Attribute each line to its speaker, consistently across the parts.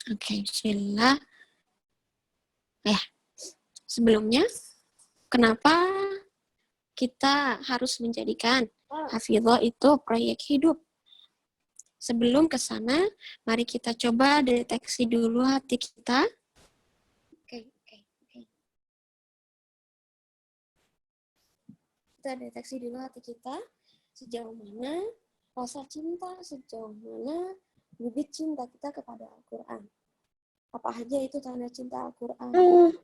Speaker 1: Oke, bismillah. Ya, sebelumnya, kenapa kita harus menjadikan hafidhah itu proyek hidup? Sebelum ke sana, mari kita coba deteksi dulu hati kita. Oke. Kita deteksi dulu hati kita, sejauh mana rasa cinta, sejauh mana bibit cinta kita kepada Al-Quran. Apa aja itu tanda cinta Al-Quran?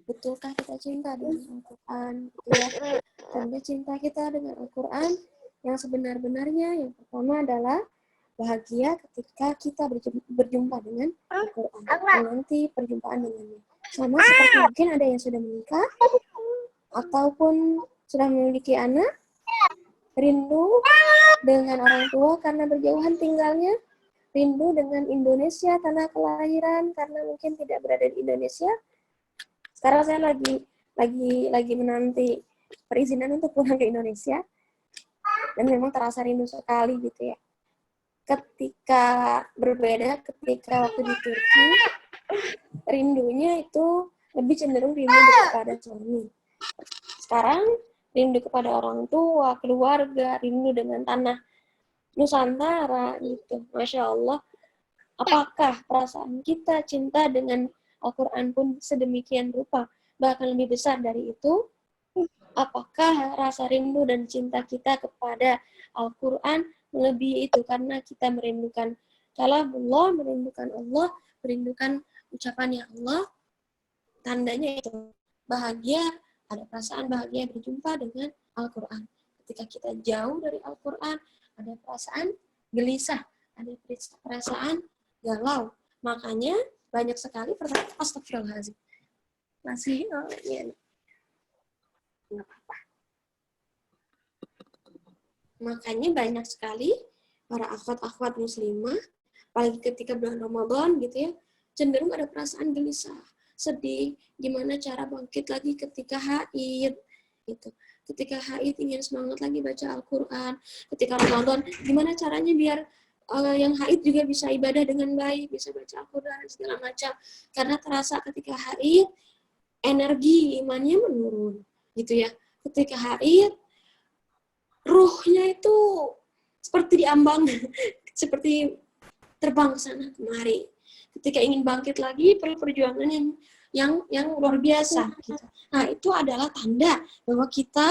Speaker 1: Betulkah kita cinta dengan Al-Quran? Gitu ya. Tanda cinta kita dengan Al-Quran yang sebenar-benarnya, yang pertama adalah bahagia ketika kita berjumpa dengan Al-Quran, menanti perjumpaan dengannya. Sama seperti mungkin ada yang sudah menikah ataupun sudah memiliki anak, rindu dengan orang tua karena berjauhan tinggalnya, rindu dengan Indonesia, tanah kelahiran karena mungkin tidak berada di Indonesia. Sekarang saya lagi menanti perizinan untuk pulang ke Indonesia, dan memang terasa rindu sekali gitu ya. Ketika berbeda, ketika waktu di Turki, rindunya itu lebih cenderung rindu kepada suami. Sekarang rindu kepada orang tua, keluarga, rindu dengan tanah Nusantara gitu. Masya Allah. Apakah perasaan kita cinta dengan Al-Quran pun sedemikian rupa? Bahkan lebih besar dari itu, apakah rasa rindu dan cinta kita kepada Al-Quran melebihi itu karena kita merindukan kalamullah, merindukan Allah, merindukan ucapannya Allah? Tandanya itu bahagia, ada perasaan bahagia berjumpa dengan Al-Quran. Ketika kita jauh dari Al-Quran, ada perasaan gelisah, ada perasaan galau. Makanya banyak sekali pertanyaan, astagfirullahaladzim. Masih, ya. Nggak apa-apa. Makanya banyak sekali para akhwat-akhwat muslimah, apalagi ketika bulan Ramadan gitu ya, cenderung ada perasaan gelisah, sedih, gimana cara bangkit lagi ketika haid gitu. Ketika haid ingin semangat lagi baca Al-Quran, ketika Ramadan gimana caranya biar yang haid juga bisa ibadah dengan baik, bisa baca Al-Quran segala macam. Karena terasa ketika haid energi imannya menurun gitu ya. Ketika haid ruhnya itu seperti diambang, seperti terbang ke sana kemari. Ketika ingin bangkit lagi perlu perjuangan yang luar biasa. Gitu. Nah itu adalah tanda bahwa kita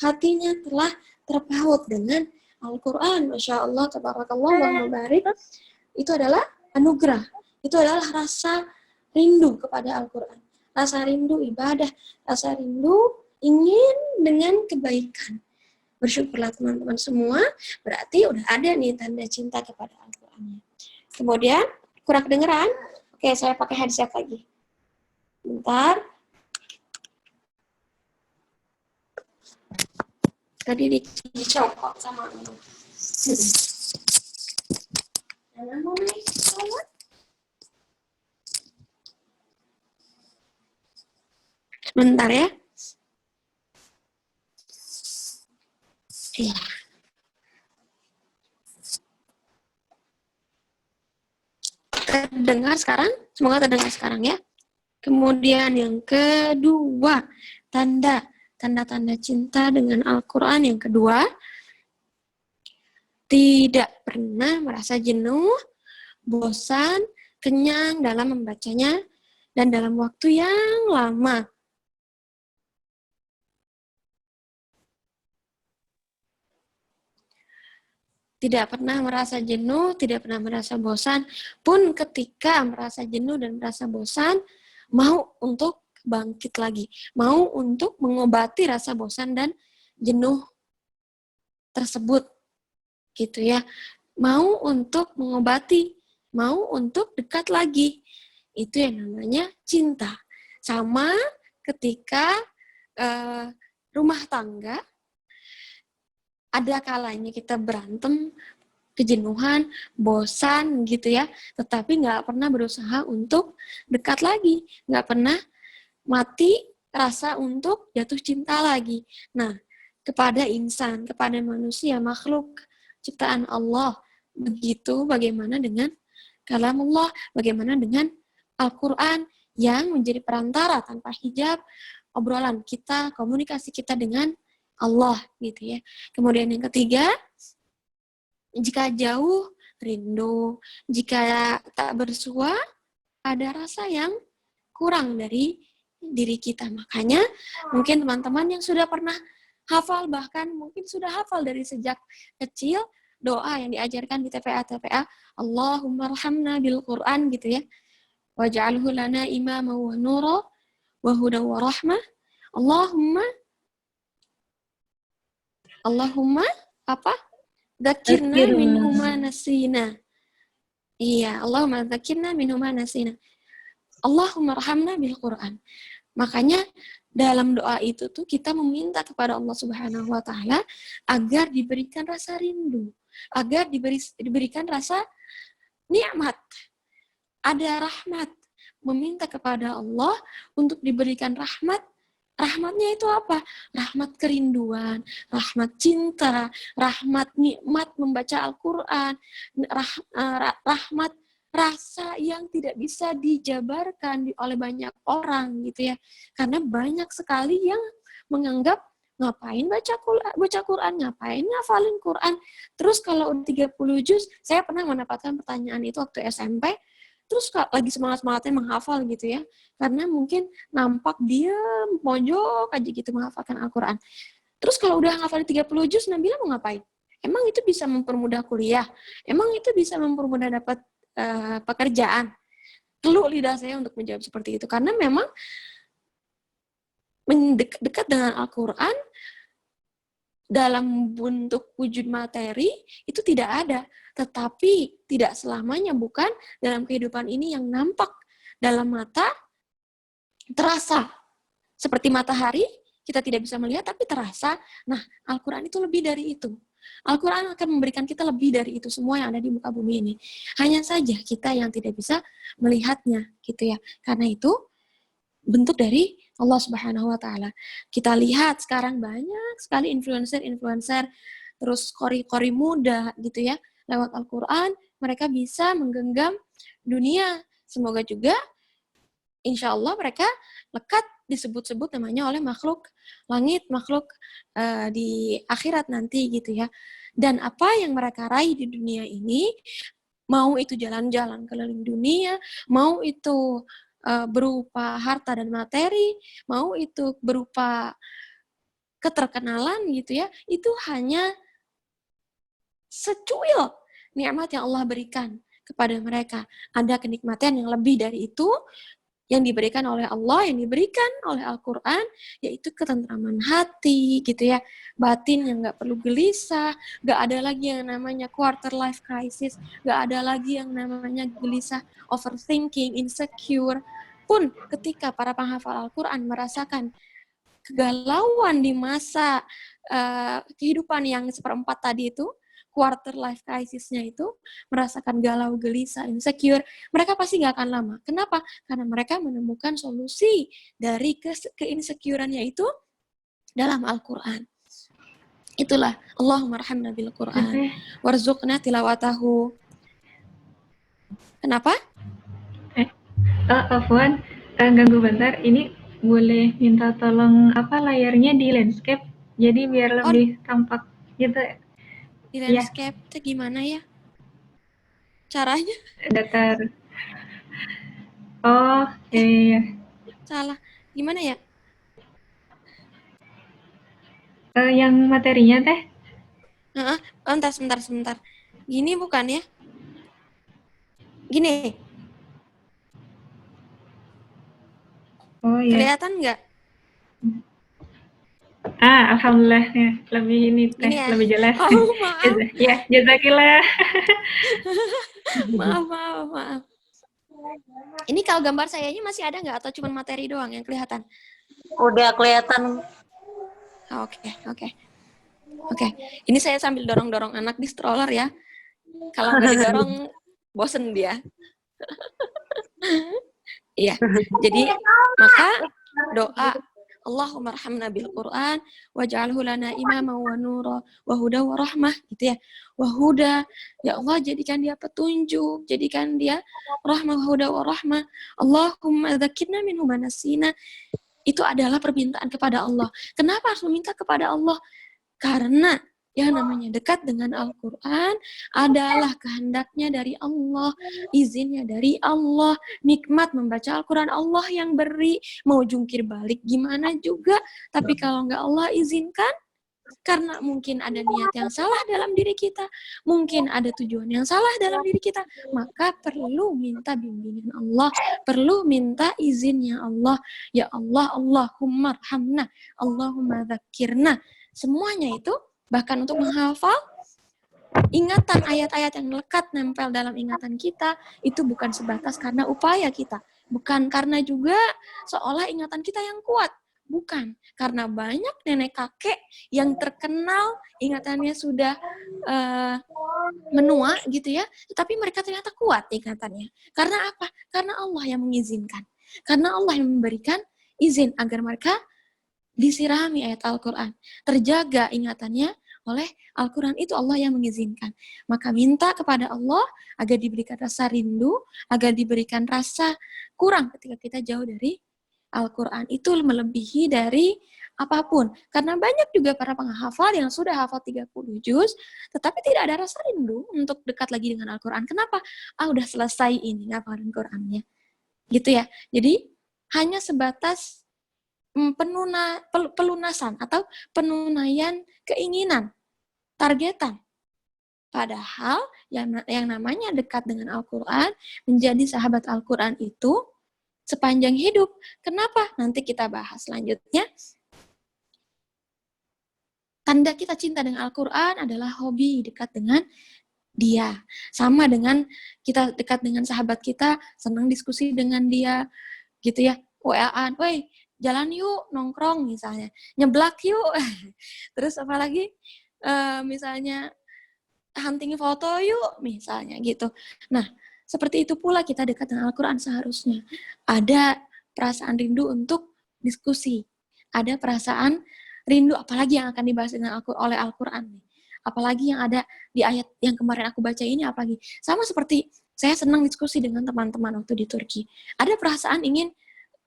Speaker 1: hatinya telah terpaut dengan Al-Quran. Masya Allah, tabarakallah, Allahumma barik. Itu adalah anugerah. Itu adalah rasa rindu kepada Al-Quran. Rasa rindu ibadah, rasa rindu ingin dengan kebaikan. Bersyukurlah teman-teman semua, berarti udah ada nih tanda cinta kepada Al-Quran. Kemudian, kurang kedengeran? Oke, saya pakai headset lagi. Bentar. Tadi dicopot sama aku. Jangan mau naik pesawat. Sebentar ya. Iya. Terdengar sekarang? Semoga terdengar sekarang ya. Kemudian yang kedua, tanda-tanda cinta dengan Al-Quran yang kedua, tidak pernah merasa jenuh, bosan, kenyang dalam membacanya, dan dalam waktu yang lama. Tidak pernah merasa jenuh, tidak pernah merasa bosan, pun ketika merasa jenuh dan merasa bosan, mau untuk bangkit lagi, mau untuk mengobati rasa bosan dan jenuh tersebut, gitu ya. Mau untuk mengobati, mau untuk dekat lagi. Itu yang namanya cinta. Sama ketika rumah tangga, ada kalanya kita berantem, kejenuhan, bosan gitu ya, tetapi nggak pernah berusaha untuk dekat lagi, nggak pernah mati rasa untuk jatuh cinta lagi. Nah, kepada insan, kepada manusia, makhluk ciptaan Allah, begitu bagaimana dengan kalamullah, bagaimana dengan Al-Quran yang menjadi perantara tanpa hijab obrolan kita, komunikasi kita dengan Allah gitu ya. Kemudian yang ketiga, jika jauh rindu, jika tak bersua ada rasa yang kurang dari diri kita. Makanya mungkin teman-teman yang sudah pernah hafal, bahkan mungkin sudah hafal dari sejak kecil, doa yang diajarkan di TPA, Allahumma arhamna bil Quran gitu ya. Waj'alhu lana imama wa nura wa huda wa rahmah. Allahumma apa? Dzakirna minhuma nasina. Iya, Allahumma dzakirna minhuma nasina. Allahumma arhamna bil Quran. Makanya dalam doa itu tuh kita meminta kepada Allah Subhanahu wa taala agar diberikan rasa rindu, agar diberikan rasa nikmat, ada rahmat, meminta kepada Allah untuk diberikan rahmat. Rahmatnya itu apa? Rahmat kerinduan, rahmat cinta, rahmat nikmat membaca Al-Quran, rahmat rasa yang tidak bisa dijabarkan oleh banyak orang gitu ya. Karena banyak sekali yang menganggap ngapain baca Quran, ngapain ngafalin Quran. Terus kalau 30 juz, saya pernah mendapatkan pertanyaan itu waktu SMP, terus lagi semangat-semangatnya menghafal gitu ya. Karena mungkin nampak dia pojok aja gitu menghafalkan Al-Quran. Terus kalau udah ngafalin 30 juz, Nabila mau ngapain? Emang itu bisa mempermudah kuliah? Emang itu bisa mempermudah dapat pekerjaan? Keluh lidah saya untuk menjawab seperti itu. Karena memang dekat dengan Al-Quran dalam bentuk wujud materi itu tidak ada, tetapi tidak selamanya bukan dalam kehidupan ini yang nampak dalam mata terasa seperti matahari, kita tidak bisa melihat tapi terasa. Nah, Al-Quran itu lebih dari itu. Al-Quran akan memberikan kita lebih dari itu semua yang ada di muka bumi ini. Hanya saja kita yang tidak bisa melihatnya gitu ya. Karena itu bentuk dari Allah Subhanahu wa taala. Kita lihat sekarang banyak sekali influencer, terus kori-kori muda gitu ya. Lewat Al-Qur'an mereka bisa menggenggam dunia. Semoga juga insya Allah mereka lekat disebut-sebut namanya oleh makhluk langit, makhluk di akhirat nanti gitu ya. Dan apa yang mereka raih di dunia ini, mau itu jalan-jalan keliling dunia, mau itu berupa harta dan materi, mau itu berupa keterkenalan gitu ya, itu hanya secuil nikmat yang Allah berikan kepada mereka. Ada kenikmatan yang lebih dari itu yang diberikan oleh Allah, yang diberikan oleh Al-Quran, yaitu ketentraman hati gitu ya, batin yang gak perlu gelisah, gak ada lagi yang namanya quarter life crisis, gak ada lagi yang namanya gelisah, overthinking, insecure. Pun ketika para penghafal Al-Quran merasakan kegalauan di masa kehidupan yang seperempat tadi itu, quarter life crisis-nya itu, merasakan galau, gelisah, insecure, mereka pasti nggak akan lama. Kenapa? Karena mereka menemukan solusi dari keinsecureannya itu dalam Al-Quran. Itulah, Allahumma arhamna bil Quran, warzuqna tilawatahu. Kenapa?
Speaker 2: Afwan, ganggu bentar. Ini boleh minta tolong layarnya di landscape, jadi biar lebih tampak gitu.
Speaker 1: Di landscape itu gimana ya caranya?
Speaker 2: Datar. Oh, iya.
Speaker 1: Salah. Gimana ya?
Speaker 2: Yang materinya teh?
Speaker 1: Sebentar. Gini bukan ya? Gini.
Speaker 2: Oh iya.
Speaker 1: Kelihatan nggak?
Speaker 2: Alhamdulillah ya. Lebih ini teh,
Speaker 1: ya?
Speaker 2: lebih jelas.
Speaker 1: Oh, maaf.
Speaker 2: Ya, jazakillah.
Speaker 1: maaf. Ini kalau gambar sayanya masih ada nggak atau cuma materi doang yang kelihatan?
Speaker 3: Udah kelihatan.
Speaker 1: Oke. Ini saya sambil dorong-dorong anak di stroller ya. Kalau nggak didorong, bosen dia. Iya. Jadi maka doa Allahumma arhamna bil Qur'an waj'alhu lana imama wa nura wa huda wa rahmah gitu ya. Wa huda, ya Allah jadikan dia petunjuk, jadikan dia rahmah wa huda wa rahmah. Allahumma dzakirna minhu ma nasina. Itu adalah permintaan kepada Allah. Kenapa harus meminta kepada Allah? Karena yang namanya dekat dengan Al-Quran adalah kehendaknya dari Allah, izinnya dari Allah, nikmat membaca Al-Quran Allah yang beri, mau jungkir balik gimana juga, tapi kalau nggak Allah izinkan, karena mungkin ada niat yang salah dalam diri kita, mungkin ada tujuan yang salah dalam diri kita, maka perlu minta bimbingan Allah, perlu minta izinnya Allah. Ya Allah, Allahumma arhamna, Allahumma dzakirna. Semuanya itu, bahkan untuk menghafal, ingatan ayat-ayat yang lekat nempel dalam ingatan kita, itu bukan sebatas karena upaya kita. Bukan karena juga seolah ingatan kita yang kuat. Bukan, karena banyak nenek kakek yang terkenal ingatannya sudah menua gitu ya, tetapi mereka ternyata kuat ingatannya. Karena apa? Karena Allah yang mengizinkan. Karena Allah yang memberikan izin agar mereka disirami ayat Al-Quran. Terjaga ingatannya oleh Al-Quran, itu Allah yang mengizinkan. Maka minta kepada Allah agar diberikan rasa rindu, agar diberikan rasa kurang ketika kita jauh dari Al-Quran. Itu melebihi dari apapun. Karena banyak juga para penghafal yang sudah hafal 30 juz, tetapi tidak ada rasa rindu untuk dekat lagi dengan Al-Quran. Kenapa? Udah selesai ini ngafalan Qurannya. Gitu ya. Jadi hanya sebatas pelunasan atau penunaian keinginan, targetan. Padahal yang namanya dekat dengan Al-Quran, menjadi sahabat Al-Quran itu sepanjang hidup. Kenapa? Nanti kita bahas selanjutnya. Tanda kita cinta dengan Al-Quran adalah hobi dekat dengan dia. Sama dengan kita dekat dengan sahabat kita, senang diskusi dengan dia, gitu ya. WA-an, woi, jalan yuk, nongkrong misalnya. Nyeblak yuk. Terus apalagi, misalnya, hunting foto yuk, misalnya gitu. Nah, seperti itu pula kita dekat dengan Al-Quran seharusnya. Ada perasaan rindu untuk diskusi. Ada perasaan rindu, apalagi yang akan dibahas oleh Al-Quran. Apalagi yang ada di ayat yang kemarin aku baca ini, apalagi. Sama seperti saya senang diskusi dengan teman-teman waktu di Turki. Ada perasaan ingin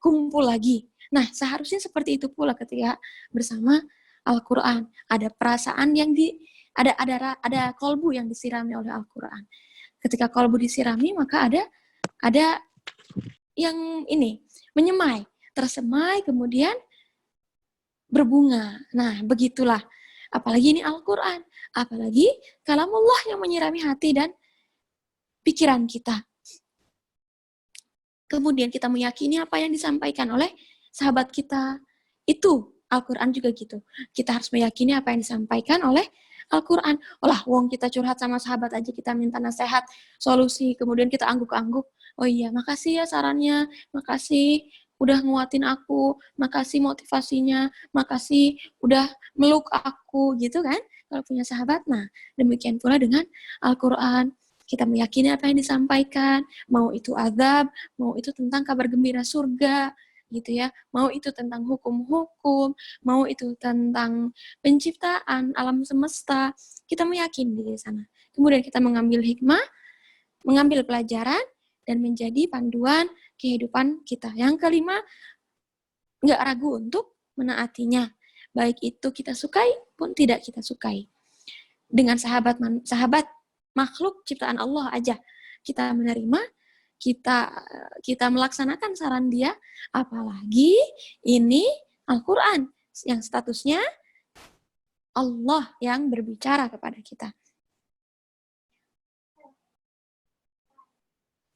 Speaker 1: kumpul lagi. Nah, seharusnya seperti itu pula ketika bersama Al-Quran. Ada perasaan yang ada kolbu yang disirami oleh Al-Quran. Ketika kolbu disirami, maka ada yang ini, menyemai, tersemai, kemudian berbunga. Nah, begitulah. Apalagi ini Al-Quran. Apalagi kalamullah yang menyirami hati dan pikiran kita. Kemudian kita meyakini apa yang disampaikan oleh sahabat kita. Itu Al-Quran juga gitu. Kita harus meyakini apa yang disampaikan oleh Al-Quran. Wong kita curhat sama sahabat aja, kita minta nasihat, solusi, kemudian kita angguk-angguk. Oh iya, makasih ya sarannya, makasih udah nguatin aku, makasih motivasinya, makasih udah meluk aku, gitu kan? Kalau punya sahabat, nah demikian pula dengan Al-Quran. Kita meyakini apa yang disampaikan, mau itu azab, mau itu tentang kabar gembira surga, gitu ya, mau itu tentang hukum-hukum, mau itu tentang penciptaan alam semesta, kita meyakini di sana. Kemudian kita mengambil hikmah, mengambil pelajaran, dan menjadi panduan kehidupan kita. Yang kelima, nggak ragu untuk menaatinya, baik itu kita sukai pun tidak kita sukai. Dengan sahabat makhluk ciptaan Allah aja, kita menerima, kita melaksanakan saran dia, apalagi ini Al-Quran yang statusnya Allah yang berbicara kepada kita.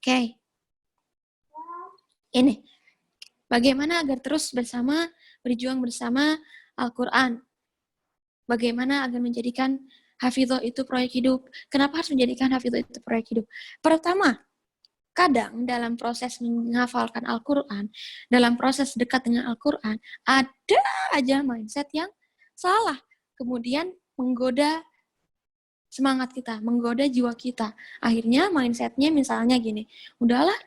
Speaker 1: Oke. Ini bagaimana agar terus berjuang bersama Al-Quran. Bagaimana agar menjadikan hafidhah itu proyek hidup. Kenapa harus menjadikan hafidhah itu proyek hidup? Pertama, kadang dalam proses menghafalkan Al-Quran, dalam proses dekat dengan Al-Quran, ada aja mindset yang salah. Kemudian menggoda semangat kita, menggoda jiwa kita. Akhirnya mindsetnya misalnya gini, udahlah,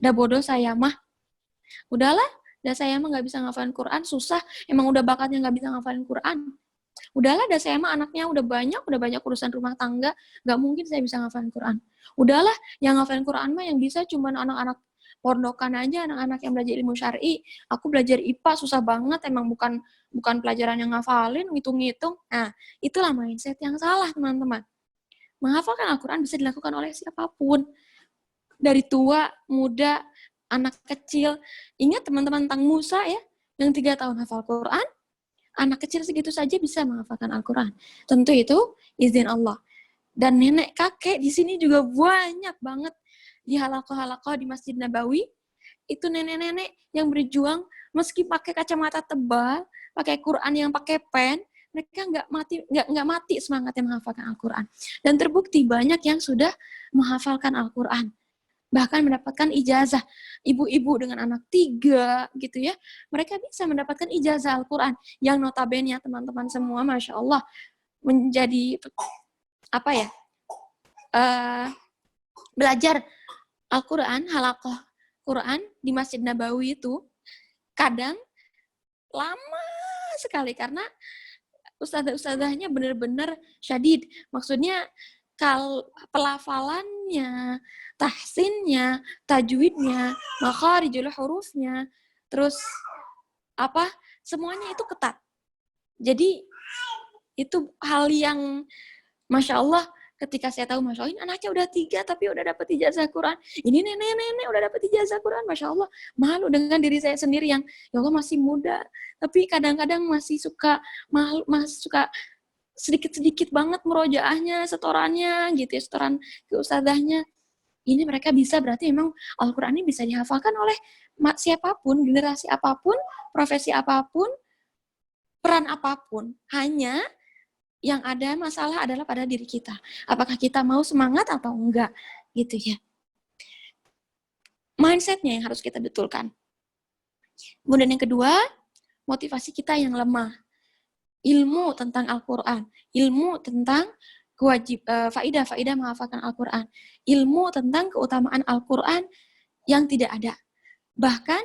Speaker 1: udah bodoh saya mah. Udahlah, dah saya emang nggak bisa ngafalin Quran, susah, emang udah bakatnya nggak bisa ngafalin Quran. Udahlah, dah saya emang anaknya udah banyak urusan rumah tangga, nggak mungkin saya bisa ngafalin Quran. Udahlah, yang ngafalin Quran mah yang bisa cuman anak-anak pondokan aja, anak-anak yang belajar ilmu syar'i. Aku belajar IPA susah banget, emang bukan pelajaran yang ngafalin, ngitung-ngitung. Nah, itulah mindset yang salah, teman-teman. Menghafalkan Al-Quran bisa dilakukan oleh siapapun. Dari tua, muda, anak kecil. Ingat teman-teman tentang Musa ya, yang 3 tahun hafal Quran, anak kecil segitu saja bisa menghafalkan Al-Quran. Tentu itu izin Allah. Dan nenek kakek di sini juga banyak banget di halakoh-halakoh di Masjid Nabawi. Itu nenek-nenek yang berjuang meski pakai kacamata tebal, pakai Quran yang pakai pen, mereka nggak mati semangatnya menghafalkan Al-Quran. Dan terbukti banyak yang sudah menghafalkan Al-Quran, bahkan mendapatkan ijazah. Ibu-ibu dengan anak 3 gitu ya, mereka bisa mendapatkan ijazah Al-Quran yang notabene teman-teman semua, Masya Allah, menjadi belajar Al-Quran, halakoh Quran di Masjid Nabawi itu kadang lama sekali karena ustadzah-ustadzahnya benar-benar syadid. Maksudnya pelafalannya, tahsinnya, tajwidnya, makharijul hurufnya, terus semuanya itu ketat. Jadi itu hal yang Masya Allah, ketika saya tahu, Masya Allah, ini anaknya udah 3 tapi udah dapat ijazah Quran. Ini nenek-nenek udah dapat ijazah Quran, Masya Allah. Malu dengan diri saya sendiri yang, ya Allah masih muda. Tapi kadang-kadang masih suka sedikit-sedikit banget murojaahnya, setorannya gitu ya, setoran ke ustadzahnya. Ini mereka bisa, berarti memang Al-Quran ini bisa dihafalkan oleh siapapun, generasi apapun, profesi apapun, peran apapun. Hanya yang ada masalah adalah pada diri kita. Apakah kita mau semangat atau enggak, gitu ya. Mindset-nya yang harus kita betulkan. Kemudian yang kedua, motivasi kita yang lemah. Ilmu tentang Al-Quran, ilmu tentang faidah-faidah menghafalkan Al-Quran, ilmu tentang keutamaan Al-Quran yang tidak ada. Bahkan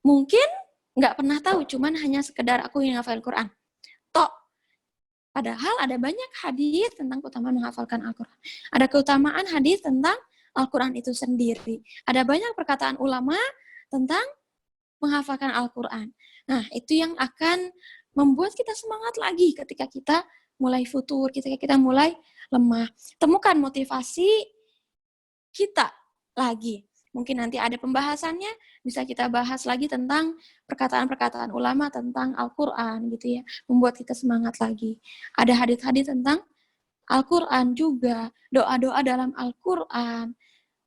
Speaker 1: mungkin nggak pernah tahu, cuman hanya sekedar aku yang hafal Al-Quran. Padahal ada banyak hadis tentang keutamaan menghafalkan Al-Quran. Ada keutamaan hadis tentang Al-Quran itu sendiri. Ada banyak perkataan ulama tentang menghafalkan Al-Quran. Nah, itu yang akan membuat kita semangat lagi ketika kita mulai futur, ketika kita mulai lemah. Temukan motivasi kita lagi. Mungkin nanti ada pembahasannya, bisa kita bahas lagi tentang perkataan-perkataan ulama tentang Al-Quran gitu ya, membuat kita semangat lagi. Ada hadis-hadis tentang Al-Quran juga, doa-doa dalam Al-Quran.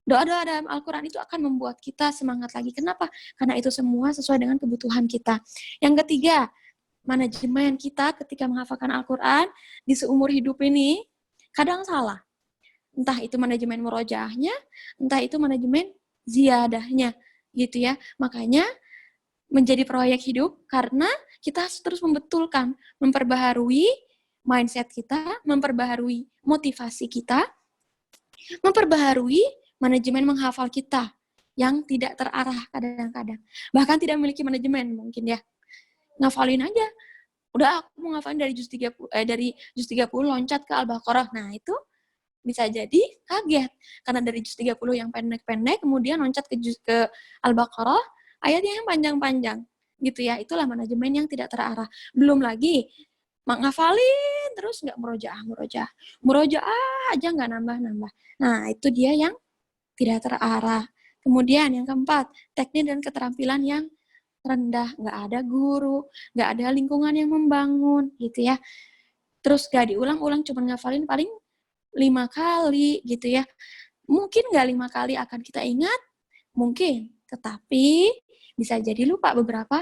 Speaker 1: Doa-doa dalam Al-Quran itu akan membuat kita semangat lagi. Kenapa? Karena itu semua sesuai dengan kebutuhan kita. Yang ketiga, manajemen kita ketika menghafalkan Al-Quran di seumur hidup ini kadang salah. Entah itu manajemen murojaahnya, entah itu manajemen ziyadahnya, gitu ya. Makanya menjadi proyek hidup karena kita harus terus membetulkan, memperbaharui mindset kita, memperbaharui motivasi kita, memperbaharui manajemen menghafal kita yang tidak terarah kadang-kadang. Bahkan tidak memiliki manajemen mungkin ya. Ngafalin aja. Udah aku mau ngafalin dari juz 30 loncat ke Al-Baqarah. Nah, itu bisa jadi kaget karena dari juz 30 yang pendek-pendek kemudian loncat ke Al-Baqarah ayatnya yang panjang-panjang gitu ya. Itulah manajemen yang tidak terarah. Belum lagi ngafalin terus nggak murojaah aja nggak nambah. Nah, itu dia yang tidak terarah. Kemudian yang keempat, teknik dan keterampilan yang rendah, nggak ada guru, nggak ada lingkungan yang membangun gitu ya. Terus nggak diulang-ulang, cuma ngafalin paling 5 kali gitu ya. Mungkin nggak 5 kali akan kita ingat, mungkin, tetapi bisa jadi lupa beberapa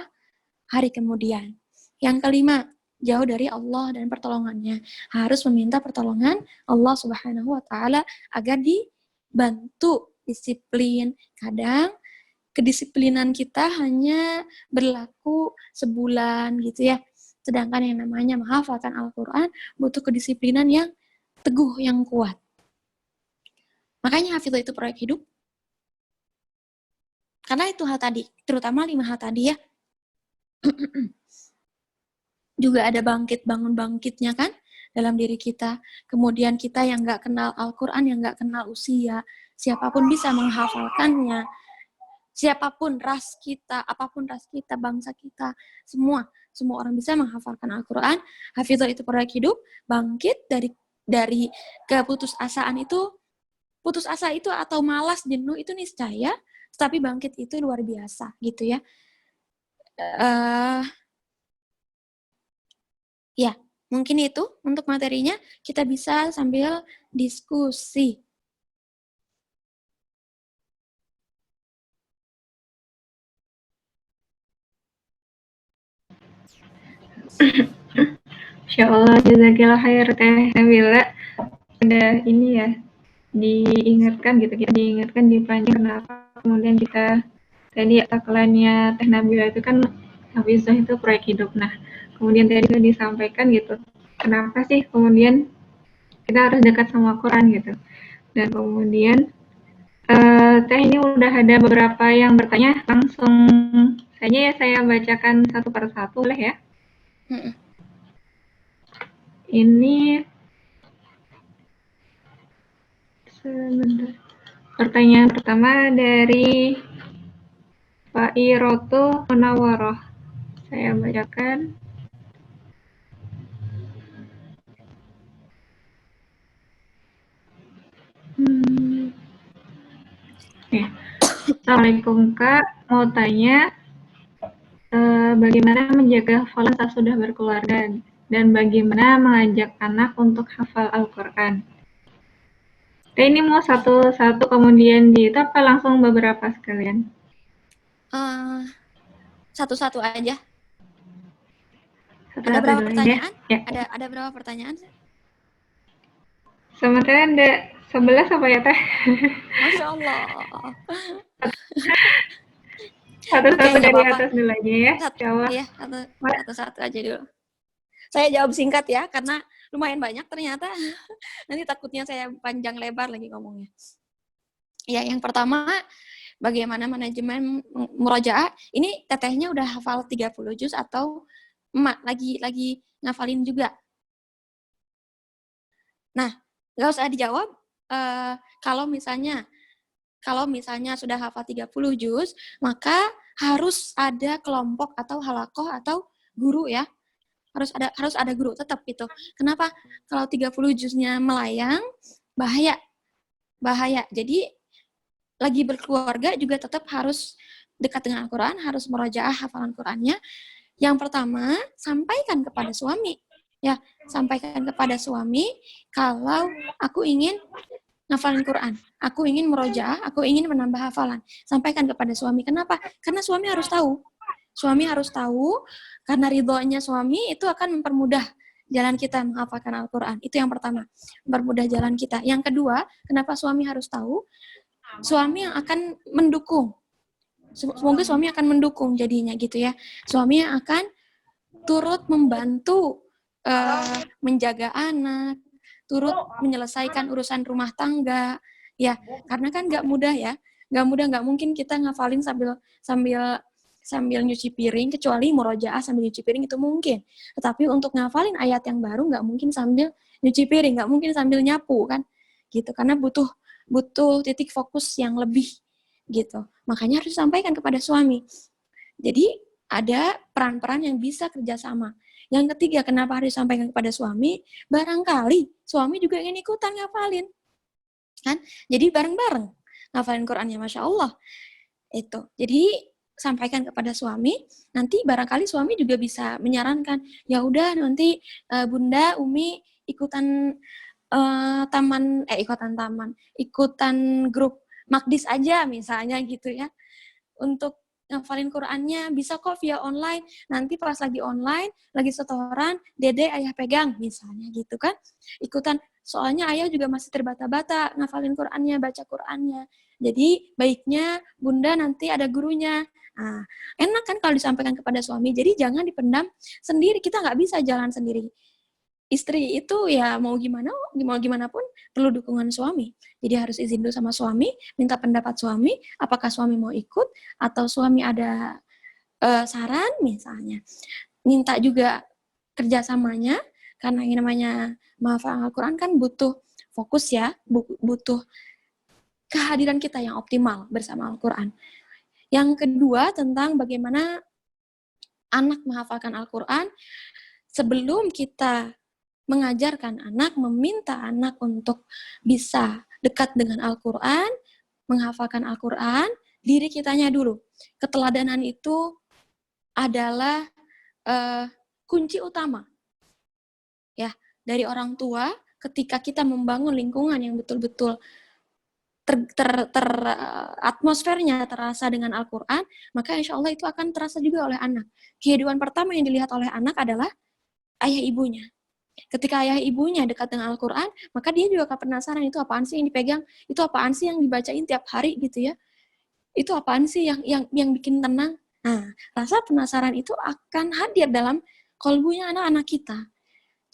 Speaker 1: hari kemudian. Yang kelima, jauh dari Allah dan pertolongannya. Harus meminta pertolongan Allah Subhanahu wa Ta'ala agar dibantu disiplin. Kadang kedisiplinan kita hanya berlaku sebulan gitu ya. Sedangkan yang namanya menghafalkan Al-Quran butuh kedisiplinan yang teguh, yang kuat. Makanya hafidh itu proyek hidup. Karena itu hal tadi, terutama 5 hal tadi ya. Juga ada bangkit bangun bangkitnya kan dalam diri kita. Kemudian kita yang nggak kenal Al-Quran, yang nggak kenal usia, siapapun bisa menghafalkannya. Siapapun ras kita, apapun ras kita, bangsa kita, semua orang bisa menghafalkan Al-Quran. Hafizah itu proyek hidup, bangkit dari keputusasaan itu, putus asa itu atau malas, jenuh itu niscaya, tapi bangkit itu luar biasa gitu ya. Ya, mungkin itu untuk materinya, kita bisa sambil diskusi.
Speaker 2: Insya Allah, jazakillah khair Teh Nabila. Udah ini ya, diingatkan gitu, kita diingatkan dipanggil kenapa kemudian kita tadi tagline-nya Teh Nabila itu kan Hafizah itu proyek hidup. Nah, kemudian tadi itu disampaikan gitu, kenapa sih kemudian kita harus dekat sama Quran gitu. Dan kemudian Teh ini udah ada beberapa yang bertanya, langsung saja ya saya bacakan satu persatu boleh ya. Ini sebentar. Pertanyaan pertama dari Pak Iroto Munawaroh. Saya bacakan. Assalamualaikum Kak, mau tanya bagaimana menjaga hafalan saat sudah berkeluarga dan bagaimana mengajak anak untuk hafal Al-Quran. Ini mau satu-satu kemudian di itu apa langsung beberapa sekalian?
Speaker 1: Satu-satu aja.
Speaker 2: Satu
Speaker 1: Ada berapa
Speaker 2: dulu
Speaker 1: pertanyaan?
Speaker 2: Ya.
Speaker 1: Ada berapa pertanyaan?
Speaker 2: Sementara ada 11 apa ya Teh?
Speaker 1: Masya Allah.
Speaker 2: Satu-satu dari atas dulu aja ya.
Speaker 1: Iya, satu-satu aja dulu. Saya jawab singkat ya, karena lumayan banyak ternyata. Nanti takutnya saya panjang lebar lagi ngomongnya. Ya, yang pertama, bagaimana manajemen murojaah. Ini tetehnya udah hafal 30 juz atau emak lagi ngafalin juga. Nah, nggak usah dijawab. Kalau misalnya sudah hafal 30 juz, maka harus ada kelompok atau halakoh atau guru ya. Harus ada guru tetap gitu. Kenapa? Kalau 30 juznya melayang, bahaya. Jadi lagi berkeluarga juga tetap harus dekat dengan Al-Quran, harus murojaah hafalan Qurannya. Yang pertama, sampaikan kepada suami. Ya, sampaikan kepada suami kalau aku ingin ngafalin Quran, aku ingin murojaah, aku ingin menambah hafalan. Sampaikan kepada suami. Kenapa? Karena suami harus tahu. Suami harus tahu, karena ridhonya suami itu akan mempermudah jalan kita menghafalkan Al-Quran. Itu yang pertama, mempermudah jalan kita. Yang kedua, kenapa suami harus tahu? Suami yang akan mendukung. Semoga suami akan mendukung jadinya gitu ya. Suami yang akan turut membantu menjaga anak, turut menyelesaikan urusan rumah tangga. Ya, karena kan nggak mudah ya. Nggak mungkin kita ngafalin sambil nyuci piring, kecuali murojaah sambil nyuci piring itu mungkin. Tetapi untuk ngafalin ayat yang baru nggak mungkin sambil nyuci piring, nggak mungkin sambil nyapu kan, gitu. Karena butuh titik fokus yang lebih gitu. Makanya harus disampaikan kepada suami. Jadi ada peran-peran yang bisa kerjasama. Yang ketiga, kenapa harus disampaikan kepada suami? Barangkali suami juga ingin ikutan ngafalin, kan? Jadi bareng-bareng ngafalin Qurannya, Masya Allah. Itu. Jadi sampaikan kepada suami, nanti barangkali suami juga bisa menyarankan, ya udah nanti Bunda, Umi ikutan ikutan grup Makdis aja misalnya gitu ya. Untuk ngafalin Qurannya bisa kok via online, nanti pas lagi online, lagi setoran, Dede ayah pegang misalnya gitu kan. Ikutan, soalnya ayah juga masih terbata-bata ngafalin Qurannya, baca Qurannya. Jadi baiknya Bunda nanti ada gurunya. Nah, enak kan kalau disampaikan kepada suami. Jadi jangan dipendam sendiri. Kita nggak bisa jalan sendiri. istri itu ya mau gimana pun perlu dukungan suami. Jadi harus izin dulu sama suami, minta pendapat suami, apakah suami mau ikut atau suami ada saran misalnya. Minta juga kerjasamanya, karena yang namanya menghafal Al-Quran kan butuh fokus ya, butuh kehadiran kita yang optimal bersama Al-Quran. Yang kedua tentang bagaimana anak menghafalkan Al-Quran, sebelum kita mengajarkan anak, meminta anak untuk bisa dekat dengan Al-Quran, menghafalkan Al-Quran, diri kitanya dulu. Keteladanan itu adalah kunci utama ya dari orang tua ketika kita membangun lingkungan yang betul-betul atmosfernya terasa dengan Al-Quran, maka insya Allah itu akan terasa juga oleh anak. Kehidupan pertama yang dilihat oleh anak adalah ayah ibunya. Ketika ayah ibunya dekat dengan Al-Quran, maka dia juga akan penasaran itu apaan sih yang dipegang, itu apaan sih yang dibacain tiap hari gitu ya. Itu apaan sih yang bikin tenang. Nah, rasa penasaran itu akan hadir dalam kalbunya anak-anak kita.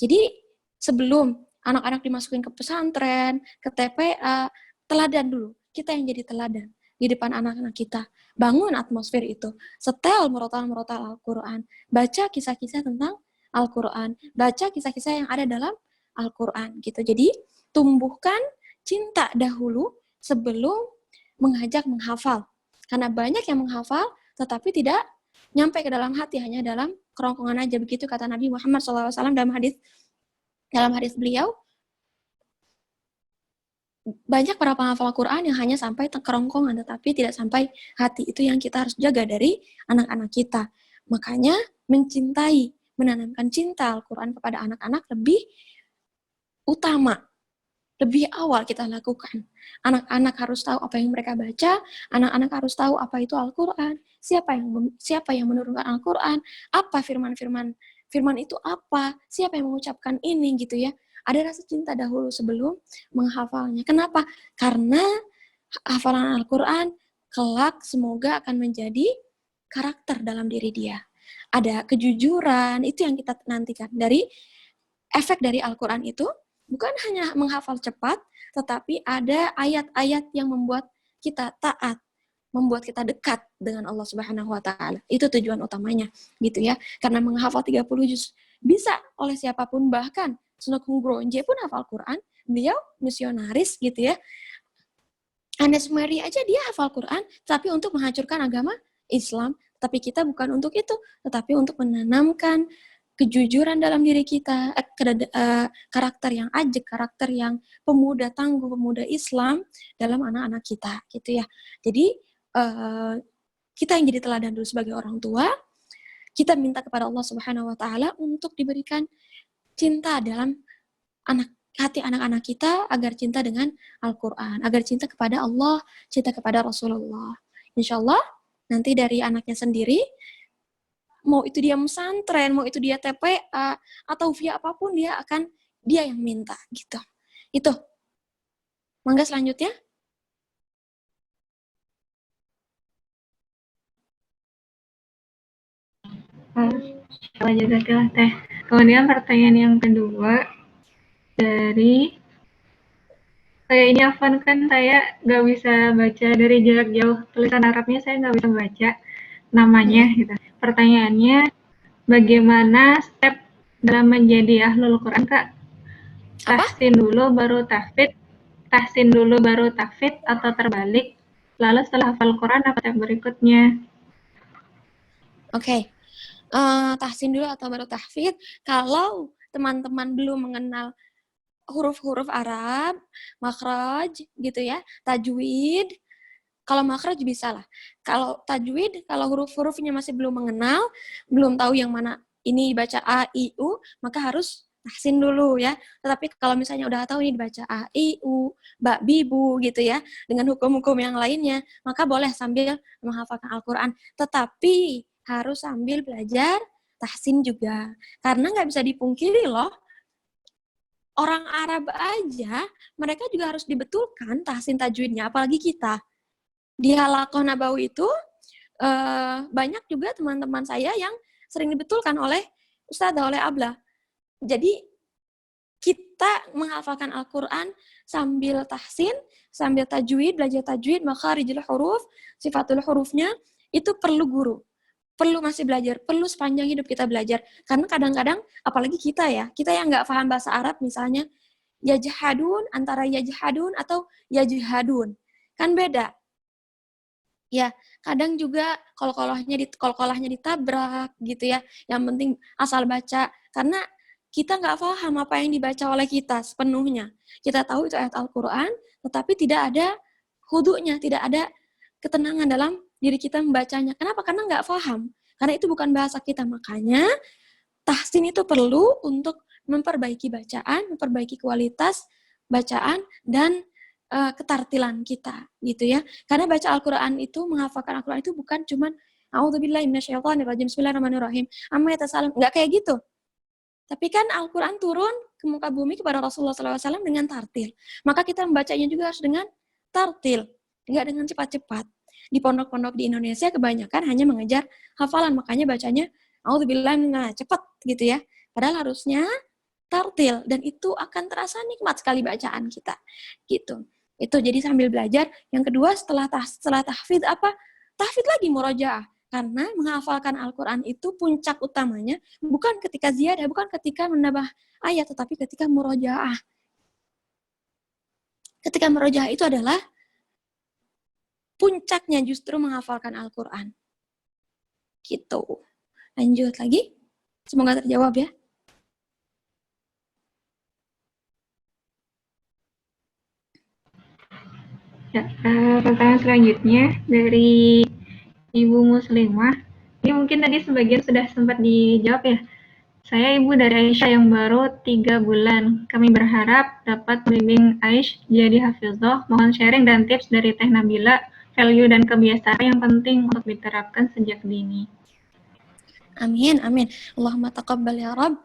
Speaker 1: Jadi sebelum anak-anak dimasukin ke pesantren, ke TPA, teladan dulu. Kita yang jadi teladan di depan anak-anak kita. Bangun atmosfer itu. Setel murotal-murotal Al-Quran. Baca kisah-kisah tentang Al-Quran. Baca kisah-kisah yang ada dalam Al-Quran. Gitu. Jadi tumbuhkan cinta dahulu sebelum mengajak menghafal. Karena banyak yang menghafal tetapi tidak nyampe ke dalam hati, hanya dalam kerongkongan aja. Begitu kata Nabi Muhammad SAW dalam hadis beliau, banyak para penghafal Quran yang hanya sampai kerongkongan tetapi tidak sampai hati. Itu yang kita harus jaga dari anak-anak kita. Makanya menanamkan cinta Al-Quran kepada anak-anak lebih utama, lebih awal kita lakukan. Anak-anak harus tahu apa yang mereka baca, anak-anak harus tahu apa itu Al-Quran, siapa yang menurunkan Al-Quran, apa firman itu apa, siapa yang mengucapkan ini gitu ya. Ada rasa cinta dahulu sebelum menghafalnya. Kenapa? Karena hafalan Al-Quran kelak semoga akan menjadi karakter dalam diri dia. Ada kejujuran, itu yang kita nantikan. Dari efek dari Al-Quran itu, bukan hanya menghafal cepat, tetapi ada ayat-ayat yang membuat kita taat, membuat kita dekat dengan Allah Subhanahu wa taala. Itu tujuan utamanya, gitu ya. Karena menghafal 30 juz bisa oleh siapapun, bahkan Sunokung Gronje pun hafal Quran, beliau misionaris gitu ya. Anas Mary aja dia hafal Quran, tapi untuk menghancurkan agama Islam. Tapi kita bukan untuk itu, tetapi untuk menanamkan kejujuran dalam diri kita, karakter yang ajak, karakter yang pemuda tangguh, pemuda Islam dalam anak-anak kita, gitu ya. Jadi kita yang jadi teladan dulu sebagai orang tua, kita minta kepada Allah Subhanahu wa taala untuk diberikan cinta dalam hati anak-anak kita agar cinta dengan Al-Quran, agar cinta kepada Allah, cinta kepada Rasulullah. Insya Allah nanti dari anaknya sendiri, mau itu dia pesantren, mau itu dia TPA, atau via apapun dia yang minta gitu. Itu. Mangga selanjutnya.
Speaker 2: Jazakallah Teh. Kemudian pertanyaan yang kedua dari saya ini Afan, kan saya nggak bisa baca dari jarak jauh, tulisan Arabnya saya nggak bisa baca namanya gitu. Pertanyaannya, bagaimana step dalam menjadi ahlul Quran, Kak? Tahsin dulu baru tahfidz atau terbalik? Lalu setelah hafal Quran apa step berikutnya?
Speaker 1: Oke. Tahsin dulu atau baru tahfidz? Kalau teman-teman belum mengenal huruf-huruf Arab, makhraj gitu ya, tajwid. Kalau makhraj bisa lah. Kalau tajwid, kalau huruf-hurufnya masih belum mengenal, belum tahu yang mana ini baca A, I, U, maka harus tahsin dulu ya. Tetapi kalau misalnya udah tahu ini dibaca A, I, U, Ba, Bi, Bu gitu ya, dengan hukum-hukum yang lainnya, maka boleh sambil menghafalkan Al-Quran. Tetapi harus sambil belajar tahsin juga. Karena nggak bisa dipungkiri loh, orang Arab aja, mereka juga harus dibetulkan tahsin tajwidnya, apalagi kita. Di Halaqah Nabawi itu, banyak juga teman-teman saya yang sering dibetulkan oleh Ustadzah, oleh Ablah. Jadi, kita menghafalkan Al-Quran sambil tahsin, sambil tajwid, belajar tajwid, makharijul huruf, sifatul hurufnya, itu perlu guru. Perlu masih belajar, perlu sepanjang hidup kita belajar. Karena kadang-kadang, apalagi kita yang nggak paham bahasa Arab misalnya, yajhadun, antara yajhadun atau yajhadun. Kan beda. Ya, kadang juga kol-kolahnya ditabrak gitu ya. Yang penting asal baca. Karena kita nggak paham apa yang dibaca oleh kita sepenuhnya. Kita tahu itu ayat Al-Quran, tetapi tidak ada hudunya, tidak ada ketenangan dalam diri kita membacanya. Kenapa? Karena nggak paham. Karena itu bukan bahasa kita. Makanya tahsin itu perlu untuk memperbaiki bacaan, memperbaiki kualitas bacaan, dan ketartilan kita, gitu ya. Karena baca Al-Quran itu, menghafalkan Al-Quran itu bukan cuman a'udzubillahi minasyaitonirrajim, bismillahirrahmanirrahim, amma yatasalam, nggak kayak gitu. Tapi kan Al-Quran turun ke muka bumi kepada Rasulullah SAW dengan tartil. Maka kita membacanya juga harus dengan tartil, nggak dengan cepat-cepat. Di pondok-pondok di Indonesia kebanyakan hanya mengejar hafalan, makanya bacanya a'udzubillahi cepat gitu ya. Padahal harusnya tartil, dan itu akan terasa nikmat sekali bacaan kita. Gitu. Itu jadi sambil belajar. Yang kedua, setelah tahfidz apa? Tahfidz lagi murojaah. Karena menghafalkan Al-Quran itu puncak utamanya bukan ketika ziyadah, bukan ketika menambah ayat, tetapi ketika murojaah. Ketika murojaah itu adalah puncaknya justru menghafalkan Al-Quran. Gitu. Lanjut lagi. Semoga terjawab ya.
Speaker 2: Ya, pertanyaan selanjutnya dari Ibu Muslimah. Ini mungkin tadi sebagian sudah sempat dijawab ya. Saya ibu dari Aisyah yang baru 3 bulan. Kami berharap dapat membimbing Aisyah jadi hafizah. Mohon sharing dan tips dari Teh Nabila, value dan kebiasaan yang penting untuk diterapkan sejak dini.
Speaker 1: Amin, amin. Allahumma taqabbal ya Rabb.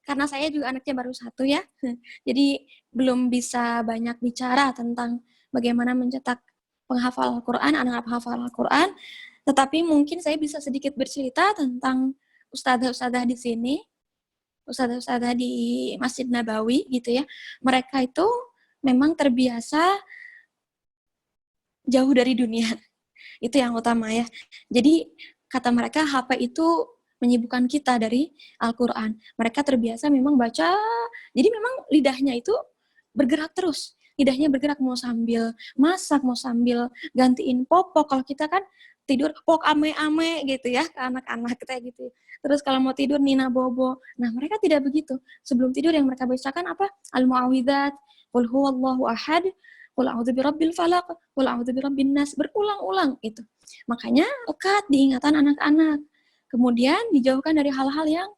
Speaker 1: Karena saya juga anaknya baru 1 ya, jadi belum bisa banyak bicara tentang bagaimana mencetak penghafal Al-Quran, anak penghafal Al-Quran, tetapi mungkin saya bisa sedikit bercerita tentang ustadzah-ustadzah di sini, ustadzah-ustadzah di Masjid Nabawi gitu ya. Mereka itu memang terbiasa jauh dari dunia. Itu yang utama ya. Jadi kata mereka HP itu menyibukkan kita dari Al-Quran. Mereka terbiasa memang baca, jadi memang lidahnya itu bergerak terus. Lidahnya bergerak mau sambil masak, mau sambil gantiin popok. Kalau kita kan tidur pok ame-ame gitu ya, ke anak-anak kayak gitu. Terus kalau mau tidur nina bobo. Nah, mereka tidak begitu. Sebelum tidur yang mereka bacakan apa? Al-Mu'awwidzat, Qul huwallahu ahad, Qul a'udzu birabbil falaq, Qul a'udzu birabbin nas, berulang-ulang itu. Makanya lekat diingatan anak-anak. Kemudian dijauhkan dari hal-hal yang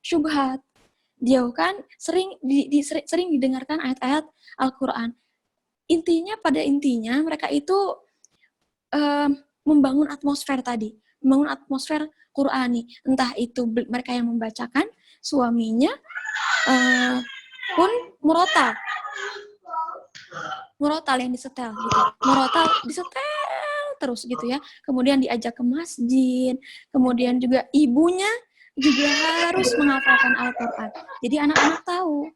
Speaker 1: syubhat. Dijauhkan, sering didengarkan ayat-ayat Al-Quran. Pada intinya mereka itu membangun atmosfer tadi, membangun atmosfer Qur'ani. Entah itu mereka yang membacakan, suaminya pun murotal yang disetel gitu. Murotal disetel terus gitu ya. Kemudian diajak ke masjid, kemudian juga ibunya juga harus menghafalkan Al-Quran. Jadi anak-anak tahu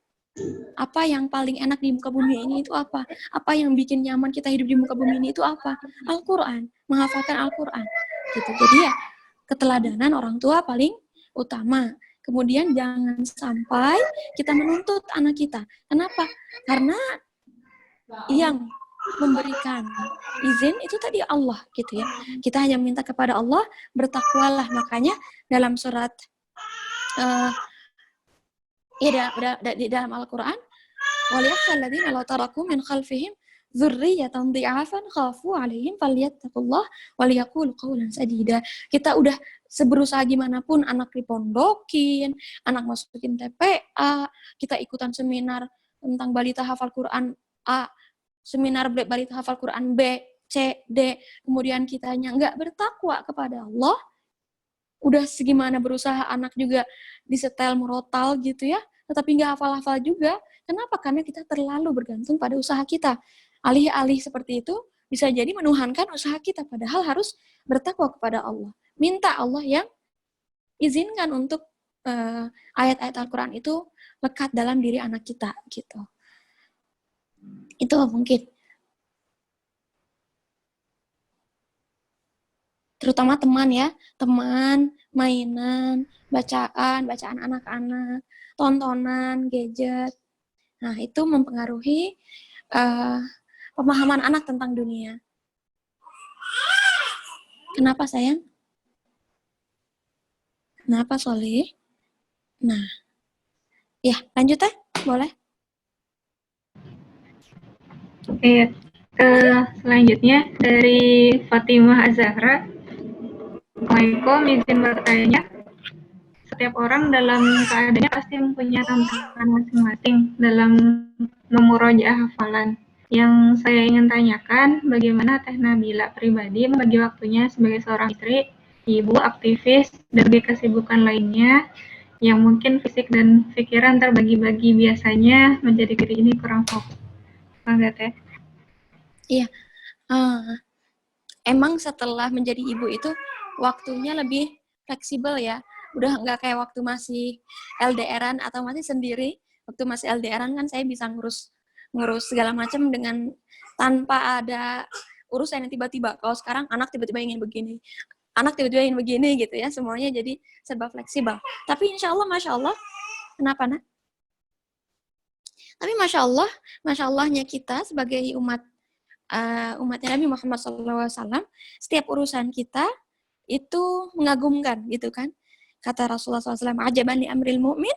Speaker 1: apa yang paling enak di muka bumi ini itu apa. Apa yang bikin nyaman kita hidup di muka bumi ini itu apa. Al-Quran, menghafalkan Al-Quran. Gitu. Jadi ya keteladanan orang tua paling utama. Kemudian jangan sampai kita menuntut anak kita. Kenapa? Karena yang memberikan izin itu tadi Allah gitu ya. Kita hanya minta kepada Allah, bertakwalah. Makanya dalam surat di dalam Al-Quran, وَلْيَخْشَى الَّذِينَ لَوْ تَرَكُوا مِنْ خَلْفِهِمْ ذُرِّيَّةً ضِعَافًا خَافُوا عَلَيْهِمْ فَلْيَتَّقُوا اللَّهَ وَلْيَقُولُوا قَوْلًا سَدِيدًا. Kita udah seberusaha gimana pun, anak dipondokin, anak masukin TPA, kita ikutan seminar tentang balita hafal Quran A, seminar balita hafal Quran B, C, D, kemudian kitanya nggak bertakwa kepada Allah, udah segimana berusaha anak juga disetel murotal gitu ya, tetapi nggak hafal-hafal juga. Kenapa? Karena kita terlalu bergantung pada usaha kita. Alih-alih seperti itu, bisa jadi menuhankan usaha kita, padahal harus bertakwa kepada Allah. Minta Allah yang izinkan untuk ayat-ayat Al-Quran itu lekat dalam diri anak kita gitu. Itu mungkin. Terutama teman ya, teman, mainan, bacaan anak-anak, tontonan, gadget. Nah, itu mempengaruhi pemahaman anak tentang dunia. Kenapa sayang? Kenapa Soleh? Nah, ya lanjut boleh.
Speaker 2: Selanjutnya dari Fatimah Azahra. Assalamualaikum, izin bertanya. Setiap orang dalam keadaannya pasti mempunyai tantangan masing-masing dalam memurojaah hafalan. Yang saya ingin tanyakan, bagaimana Teh Nabila pribadi membagi waktunya sebagai seorang istri, ibu, aktivis, dan kesibukan lainnya yang mungkin fisik dan pikiran terbagi-bagi biasanya menjadi diri ini kurang fokus. Enggak, Teh?
Speaker 1: Iya. Emang setelah menjadi ibu itu waktunya lebih fleksibel ya. Udah nggak kayak waktu masih LDR-an atau masih sendiri. Waktu masih LDR-an kan saya bisa ngurus segala macam dengan tanpa ada urusan yang tiba-tiba. Kalau sekarang anak tiba-tiba ingin begini, anak tiba-tiba ingin begini gitu ya. Semuanya jadi serba fleksibel. Tapi insya Allah, kenapa nak? Tapi masya Allahnya kita sebagai umatnya Nabi Muhammad SAW, setiap urusan kita itu mengagumkan gitu kan. Kata Rasulullah SAW, ajaban li amril mu'min,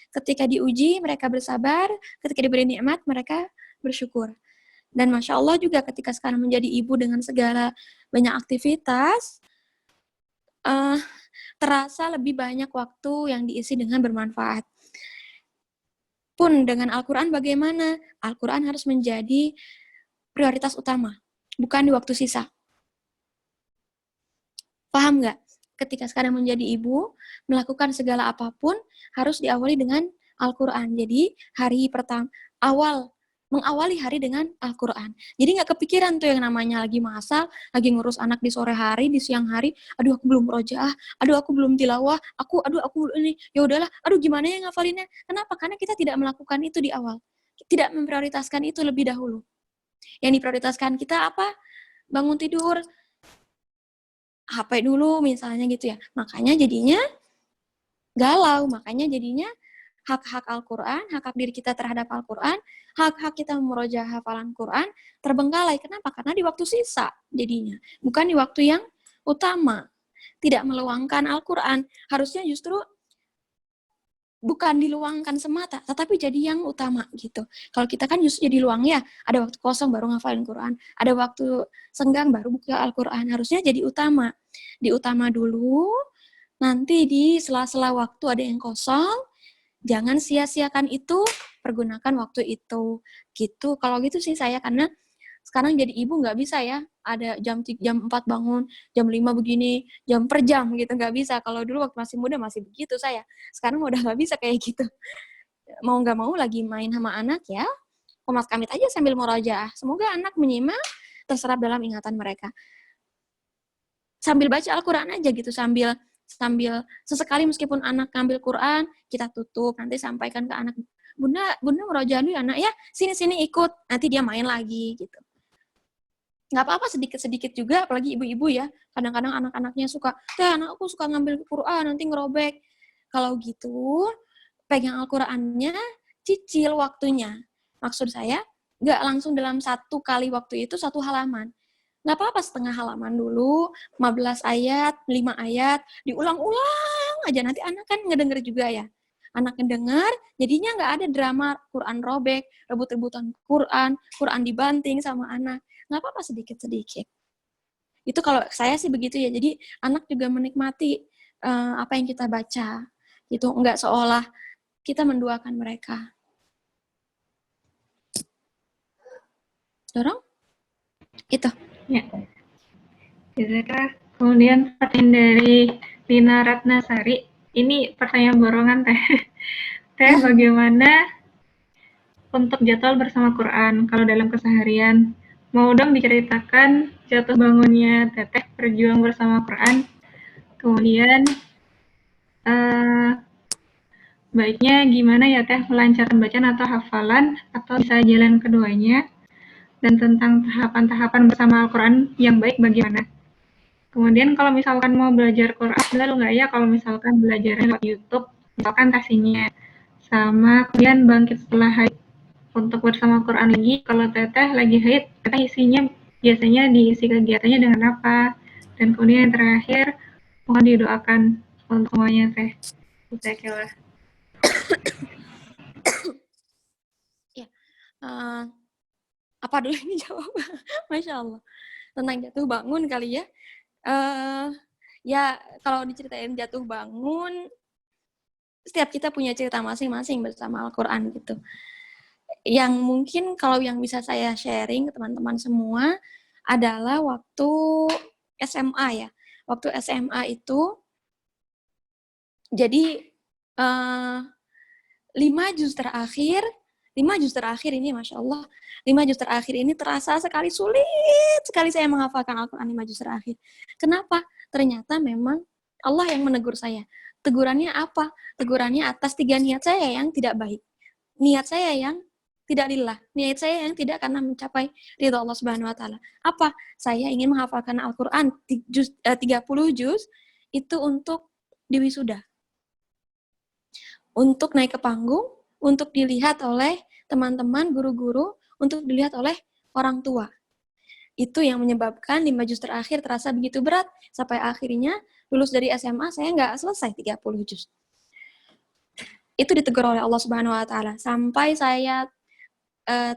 Speaker 1: ketika diuji mereka bersabar, ketika diberi nikmat mereka bersyukur. Dan Masya Allah juga ketika sekarang menjadi ibu dengan segala banyak aktivitas, terasa lebih banyak waktu yang diisi dengan bermanfaat. Pun dengan Al-Quran bagaimana? Al-Quran harus menjadi prioritas utama, bukan di waktu sisa. Paham nggak? Ketika sekarang menjadi ibu, melakukan segala apapun harus diawali dengan Al-Quran. Jadi hari pertama, mengawali hari dengan Al-Quran. Jadi nggak kepikiran tuh yang namanya lagi masak, lagi ngurus anak di sore hari, di siang hari, aduh aku belum rojaah, aduh aku belum tilawah, aku ini, ya udahlah, aduh gimana ya ngafalinnya? Kenapa? Karena kita tidak melakukan itu di awal. Tidak memprioritaskan itu lebih dahulu. Yang diprioritaskan kita apa? Bangun tidur, HP dulu misalnya gitu ya. Makanya jadinya galau, makanya jadinya hak-hak Al-Quran, hak-hak diri kita terhadap Al-Quran, hak-hak kita memurojaah hafalan Quran terbengkalai. Kenapa? Karena di waktu sisa jadinya, bukan di waktu yang utama. Tidak meluangkan Al-Quran, harusnya justru bukan diluangkan semata, tetapi jadi yang utama gitu. Kalau kita kan justru jadi luang ya, ada waktu kosong baru ngafalin Quran, ada waktu senggang baru buka Al-Quran, harusnya jadi utama. Diutama dulu, nanti di sela-sela waktu ada yang kosong, jangan sia-siakan itu, pergunakan waktu itu. Gitu, kalau gitu sih saya, karena sekarang jadi ibu nggak bisa ya, ada jam 4 bangun, jam 5 begini, jam per jam gitu, nggak bisa. Kalau dulu waktu masih muda masih begitu saya. Sekarang udah nggak bisa kayak gitu. Mau nggak mau lagi main sama anak ya, komat kamit aja sambil murojaah. Semoga anak menyimak, terserap dalam ingatan mereka. Sambil baca Al-Quran aja gitu, sambil sesekali meskipun anak ngambil Quran, kita tutup, nanti sampaikan ke anak, Bunda murojaah dulu ya anak ya, sini ikut, nanti dia main lagi gitu. Nggak apa-apa sedikit-sedikit juga, apalagi ibu-ibu ya, kadang-kadang anak-anaknya suka, anakku suka ngambil Quran, nanti ngerobek. Kalau gitu, pegang Al-Qurannya, cicil waktunya. Maksud saya, nggak langsung dalam satu kali waktu itu, satu halaman. Nggak apa-apa setengah halaman dulu, 15 ayat, 5 ayat, diulang-ulang aja, nanti anak kan ngedenger juga ya. Anak ngedenger, jadinya nggak ada drama Quran robek, rebut-rebutan Quran dibanting sama anak. Nggak apa-apa sedikit-sedikit. Itu kalau saya sih begitu ya. Jadi anak juga menikmati apa yang kita baca. Gitu, nggak seolah kita menduakan mereka. Dorong? Itu.
Speaker 2: Ya. Kemudian pertanyaan dari Lina Ratnasari. Ini pertanyaan borongan Teh. Teh, bagaimana untuk jadwal bersama Quran kalau dalam keseharian? Mau dong diceritakan jatuh bangunnya Teteh berjuang bersama Quran. Kemudian Baiknya gimana ya Teh melancarkan bacaan atau hafalan atau bisa jalan keduanya, dan tentang tahapan-tahapan bersama Al-Quran yang baik bagaimana. Kemudian kalau misalkan mau belajar Quran, benar nggak ya kalau misalkan belajarnya lewat YouTube, misalkan kasihnya. Sama kemudian bangkit setelah haid untuk bersama Quran lagi. Kalau Teteh lagi haid, Teteh isinya biasanya diisi kegiatannya dengan apa? Dan kemudian yang terakhir, mohon didoakan untuk semuanya Teh. Bismillah.
Speaker 1: Ya, apa dulu ini jawab? Masya Allah. Tentang jatuh bangun kali ya. Ya, kalau diceritain jatuh bangun, setiap kita punya cerita masing-masing bersama Al-Quran gitu. Yang mungkin kalau yang bisa saya sharing ke teman-teman semua adalah waktu SMA ya. Waktu SMA itu, jadi 5 juz terakhir ini, Masya Allah, 5 juz terakhir ini terasa sekali sulit sekali saya menghafalkan Al-Quran 5 juz terakhir. Kenapa? Ternyata memang Allah yang menegur saya. Tegurannya apa? Tegurannya atas 3 niat saya yang tidak baik. Niat saya yang tidak lillah. Niat saya yang tidak karena mencapai ridha Allah Subhanahu wa taala. Apa? Saya ingin menghafalkan Al-Quran 30 juz itu untuk di wisuda. Untuk naik ke panggung, untuk dilihat oleh teman-teman, guru-guru, untuk dilihat oleh orang tua. Itu yang menyebabkan 5 juz terakhir terasa begitu berat, sampai akhirnya lulus dari SMA saya nggak selesai 30 juz. Itu ditegur oleh Allah Subhanahu wa taala. Sampai saya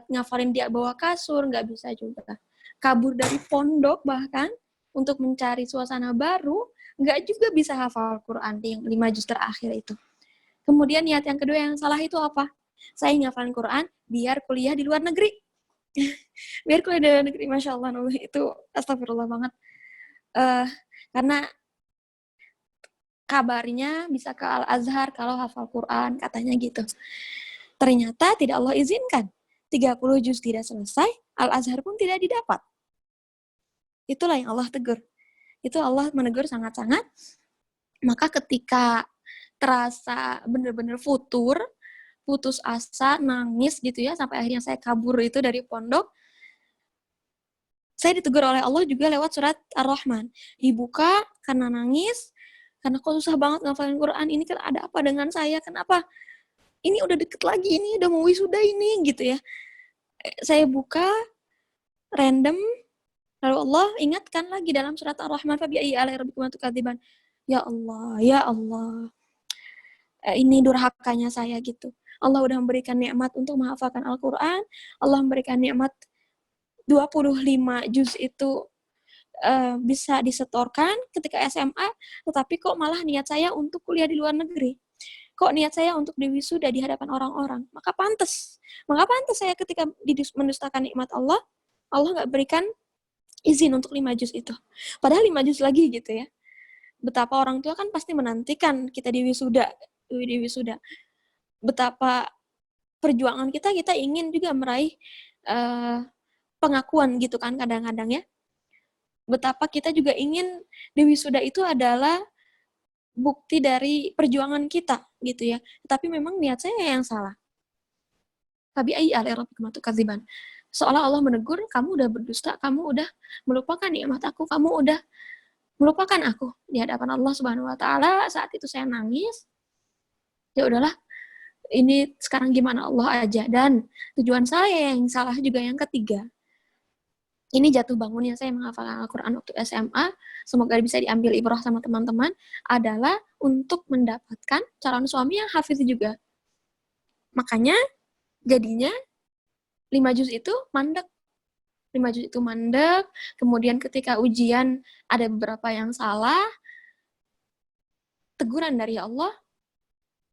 Speaker 1: ngafalin dia bawa kasur, nggak bisa juga. Kabur dari pondok bahkan untuk mencari suasana baru, nggak juga bisa hafal Quran di 5 juz terakhir itu. Kemudian niat yang kedua yang salah itu apa? Saya ngafalin Quran biar kuliah di luar negeri. Biar kuliah di luar negeri, Masya Allah, itu astagfirullah banget. Karena kabarnya bisa ke Al-Azhar kalau hafal Quran, katanya gitu. Ternyata tidak Allah izinkan. 30 juz tidak selesai, Al-Azhar pun tidak didapat. Itulah yang Allah tegur. Itu Allah menegur sangat-sangat. Maka ketika terasa benar-benar putus asa, nangis gitu ya, sampai akhirnya saya kabur itu dari pondok, saya ditegur oleh Allah juga lewat surat Ar-Rahman. Dibuka karena nangis, karena kok susah banget ngafalin Quran, ini kan ada apa dengan saya, kenapa? Ini udah deket lagi, ini udah mau wisuda ini, gitu ya. Saya buka, random, lalu Allah ingatkan lagi dalam surat Ar-Rahman, fabi'ayyi ala'i rabbikuma tukadziban. Ya Allah, ya Allah. Ini durhakanya saya gitu. Allah udah memberikan nikmat untuk menghafalkan Al-Quran, Allah memberikan nikmat 25 juz itu bisa disetorkan ketika SMA, tetapi kok malah niat saya untuk kuliah di luar negeri. Kok niat saya untuk diwisuda di hadapan orang-orang. Maka pantas saya ketika mendustakan nikmat Allah, Allah nggak berikan izin untuk 5 juz itu. Padahal 5 juz lagi gitu ya. Betapa orang tua kan pasti menantikan kita di wisuda. Betapa perjuangan kita ingin juga meraih pengakuan gitu kan kadang-kadang ya. Betapa kita juga ingin di wisuda itu adalah bukti dari perjuangan kita gitu ya. Tapi memang niat saya yang salah. Fabi'ayyi ala'i rabbikuma tukadziban. Seolah Allah menegur, kamu udah berdusta, kamu udah melupakan nikmat aku, kamu udah melupakan aku di hadapan Allah Subhanahu wa taala. Saat itu saya nangis. Ya udahlah, ini sekarang gimana Allah aja. Dan tujuan saya yang salah juga yang ketiga. Ini jatuh bangunnya saya menghafalkan Al-Quran waktu SMA, semoga bisa diambil ibrah sama teman-teman, adalah untuk mendapatkan calon suami yang hafiz juga. Makanya jadinya 5 juz itu mandek. 5 juz itu mandek, kemudian ketika ujian ada beberapa yang salah, teguran dari Allah,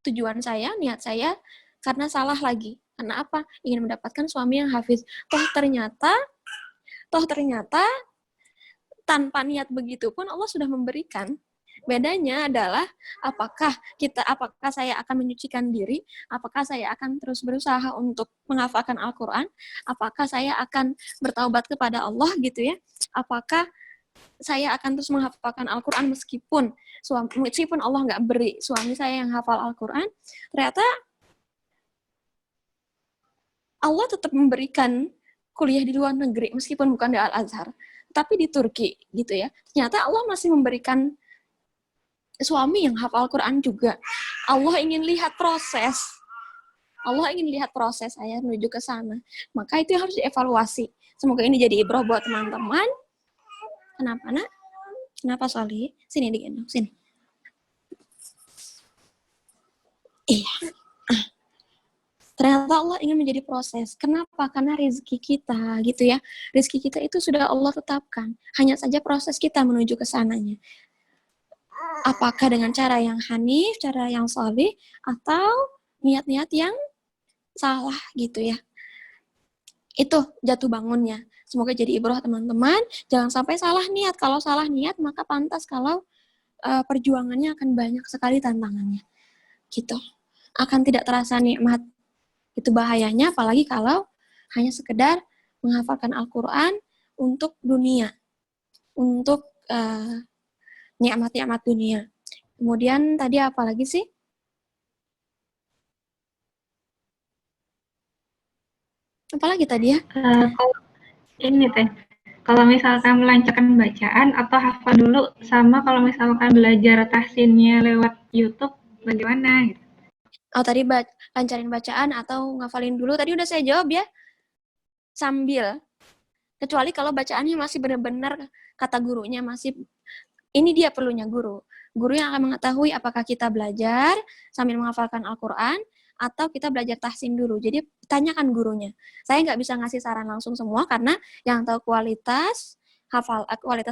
Speaker 1: tujuan saya, niat saya, karena salah lagi. Karena apa? Ingin mendapatkan suami yang hafiz. Toh ternyata tanpa niat begitu pun Allah sudah memberikan. Bedanya adalah apakah saya akan menyucikan diri, apakah saya akan terus berusaha untuk menghafalkan Al-Quran, apakah saya akan bertaubat kepada Allah gitu ya, apakah saya akan terus menghafalkan Al-Quran meskipun Allah nggak beri suami saya yang hafal Al-Quran, ternyata Allah tetap memberikan kuliah di luar negeri, meskipun bukan di Al-Azhar, tapi di Turki, gitu ya. Ternyata Allah masih memberikan suami yang hafal Al-Quran juga. Allah ingin lihat proses saya menuju ke sana. Maka itu harus dievaluasi. Semoga ini jadi ibrah buat teman-teman. Kenapa, Nak? Kenapa, Soli? Sini digendong, sini. Iya. Ternyata Allah ingin menjadi proses. Kenapa? Karena rezeki kita, gitu ya. Rezeki kita itu sudah Allah tetapkan. Hanya saja proses kita menuju ke sananya. Apakah dengan cara yang hanif, cara yang sholih, atau niat-niat yang salah, gitu ya. Itu jatuh bangunnya. Semoga jadi ibrah teman-teman. Jangan sampai salah niat. Kalau salah niat, maka pantas kalau perjuangannya akan banyak sekali tantangannya. Gitu. Akan tidak terasa nikmat. Itu bahayanya, apalagi kalau hanya sekedar menghafalkan Al-Quran untuk dunia, untuk nikmat-nikmat dunia. Kemudian tadi apa lagi sih? Apalagi tadi ya?
Speaker 2: Kalau ini teh, kalau misalkan melancarkan bacaan atau hafal dulu, sama kalau misalkan belajar tahsinnya lewat YouTube, bagaimana gitu?
Speaker 1: Oh, tadi lancarin bacaan atau ngafalin dulu. Tadi udah saya jawab ya. Sambil. Kecuali kalau bacaannya masih benar-benar kata gurunya masih, ini dia perlunya guru. Guru yang akan mengetahui apakah kita belajar sambil menghafalkan Al-Quran atau kita belajar tahsin dulu. Jadi tanyakan gurunya. Saya nggak bisa ngasih saran langsung semua karena yang tahu kualitas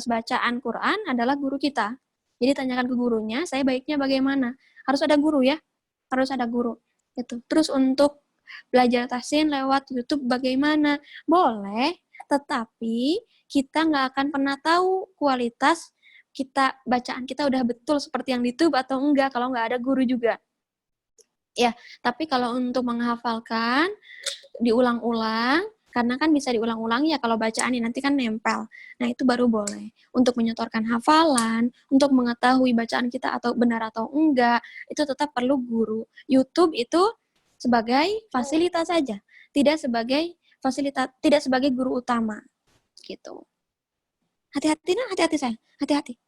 Speaker 1: bacaan Quran adalah guru kita. Jadi tanyakan ke gurunya, saya baiknya bagaimana. Harus ada guru ya. Harus ada guru. Gitu. Terus untuk belajar tahsin lewat YouTube bagaimana? Boleh, tetapi kita nggak akan pernah tahu kualitas bacaan kita udah betul seperti yang di YouTube atau enggak kalau nggak ada guru juga. Ya, tapi kalau untuk menghafalkan diulang-ulang, karena kan bisa diulang-ulang ya kalau bacaan ini nanti kan nempel. Nah, itu baru boleh. Untuk menyetorkan hafalan, untuk mengetahui bacaan kita atau benar atau enggak, itu tetap perlu guru. YouTube itu sebagai fasilitas saja, tidak sebagai guru utama. Gitu. Hati-hati nah, hati-hati sayang, hati-hati.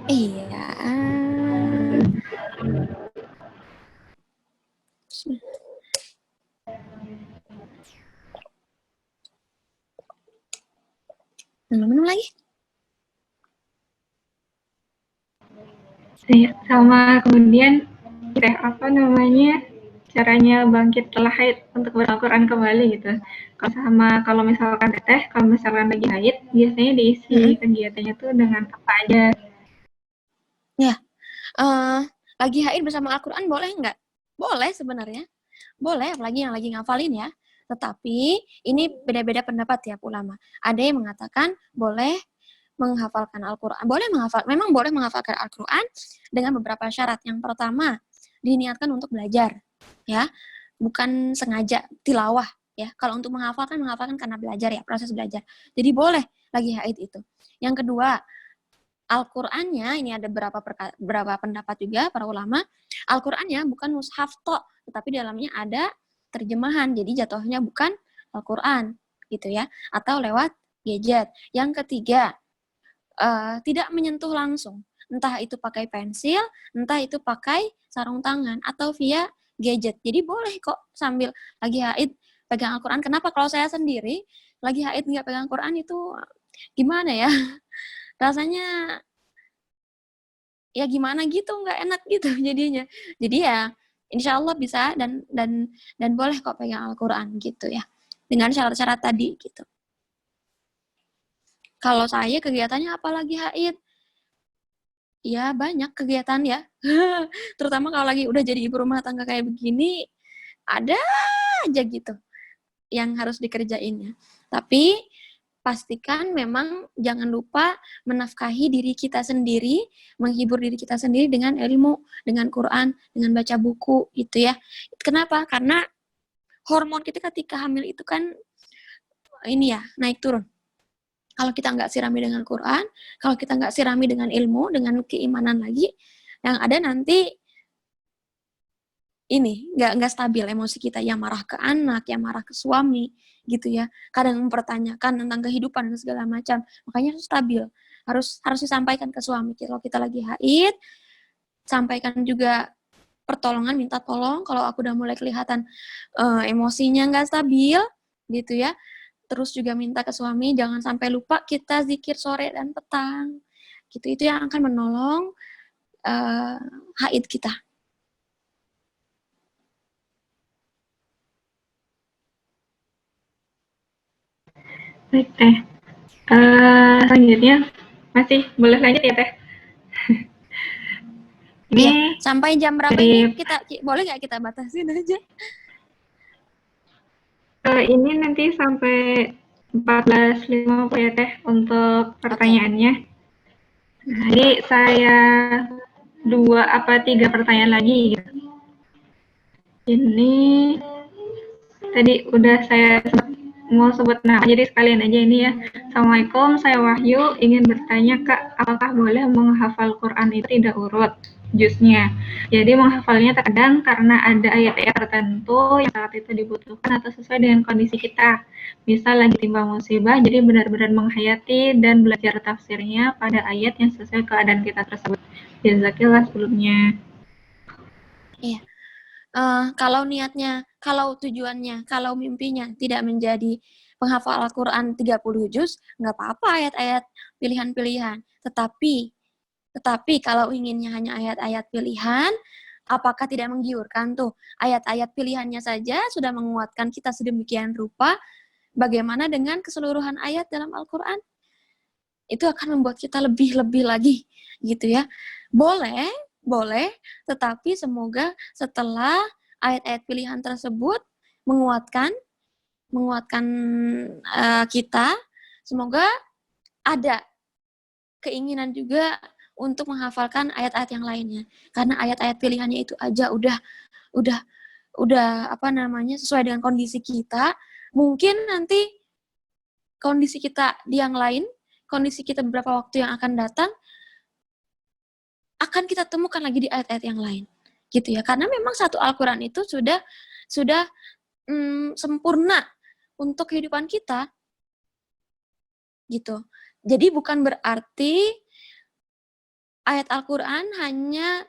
Speaker 1: Iya. Minum lagi.
Speaker 2: Sama kemudian apa namanya, caranya bangkit setelah haid untuk Al-Quran kembali gitu. Kalau misalkan kalau misalkan lagi haid, biasanya diisi kegiatannya tuh dengan apa aja?
Speaker 1: Ya, lagi haid bersama Al-Quran boleh nggak? Boleh sebenarnya. Boleh, apalagi yang lagi ngafalin ya. Tetapi ini beda-beda pendapat tiap ulama. Ada yang mengatakan boleh menghafalkan Al-Quran. Memang boleh menghafalkan Al-Quran dengan beberapa syarat. Yang pertama, diniatkan untuk belajar. Ya, bukan sengaja tilawah. Ya, kalau untuk menghafalkan karena belajar ya, proses belajar. Jadi boleh lagi haid itu. Yang kedua, Al-Qur'annya, ini ada berapa pendapat juga para ulama, Al-Qur'annya bukan mushaf tok, tetapi di dalamnya ada terjemahan, jadi jatuhnya bukan Al-Qur'an, gitu ya, atau lewat gadget. Yang ketiga, tidak menyentuh langsung, entah itu pakai pensil, entah itu pakai sarung tangan, atau via gadget. Jadi boleh kok sambil lagi haid pegang Al-Qur'an. Kenapa? Kalau saya sendiri, lagi haid nggak pegang Al-Qur'an itu gimana ya? Rasanya ya gimana gitu, nggak enak gitu jadinya. Jadi ya insya Allah bisa dan boleh kok pegang Al-Quran gitu ya, dengan syarat-syarat tadi gitu. Kalau saya kegiatannya apalagi haid, ya banyak kegiatan ya. Terutama kalau lagi udah jadi ibu rumah tangga kayak begini, ada aja gitu yang harus dikerjainnya. Tapi pastikan memang jangan lupa menafkahi diri kita sendiri, menghibur diri kita sendiri dengan ilmu, dengan Quran, dengan baca buku gitu ya. Kenapa? Karena hormon kita ketika hamil itu kan ini ya, naik turun. Kalau kita nggak sirami dengan Quran, kalau kita nggak sirami dengan ilmu, dengan keimanan lagi, yang ada nanti ini nggak stabil emosi kita, yang marah ke anak, yang marah ke suami, gitu ya. Kadang mempertanyakan tentang kehidupan dan segala macam. Makanya harus stabil, harus disampaikan ke suami. Kalau kita lagi haid, sampaikan juga pertolongan, minta tolong. Kalau aku udah mulai kelihatan emosinya nggak stabil, gitu ya. Terus juga minta ke suami, jangan sampai lupa kita zikir sore dan petang. Gitu, itu yang akan menolong haid kita.
Speaker 2: Baik, Teh. Selanjutnya, masih boleh lanjut ya, Teh? Ini
Speaker 1: Iya, sampai jam berapa ini kita boleh nggak kita batasin aja?
Speaker 2: Ini nanti sampai 14.50 ya, Teh, untuk pertanyaannya. Jadi saya 2 apa 3 pertanyaan lagi gitu. Ini tadi udah saya mau sebut nama, jadi sekalian aja ini ya. Assalamualaikum, saya Wahyu, ingin bertanya Kak, apakah boleh menghafal Quran itu tidak urut juznya? Jadi menghafalnya terkadang karena ada ayat-ayat tertentu yang saat itu dibutuhkan atau sesuai dengan kondisi kita. Misal lagi timba musibah, jadi benar-benar menghayati dan belajar tafsirnya pada ayat yang sesuai keadaan kita tersebut. Jazakillah sebelumnya.
Speaker 1: Iya. Kalau niatnya, kalau tujuannya, kalau mimpinya tidak menjadi penghafal Al-Quran 30 juz, nggak apa-apa ayat-ayat pilihan-pilihan. Tetapi kalau inginnya hanya ayat-ayat pilihan, apakah tidak menggiurkan tuh? Ayat-ayat pilihannya saja sudah menguatkan kita sedemikian rupa, bagaimana dengan keseluruhan ayat dalam Al-Quran? Itu akan membuat kita lebih-lebih lagi, gitu ya. Boleh, tetapi semoga setelah ayat-ayat pilihan tersebut menguatkan kita, semoga ada keinginan juga untuk menghafalkan ayat-ayat yang lainnya. Karena ayat-ayat pilihannya itu aja udah apa namanya sesuai dengan kondisi kita. Mungkin nanti kondisi kita di yang lain, kondisi kita beberapa waktu yang akan datang akan kita temukan lagi di ayat-ayat yang lain, gitu ya. Karena memang satu Al-Quran itu sudah sempurna untuk kehidupan kita, gitu. Jadi bukan berarti ayat Al-Quran hanya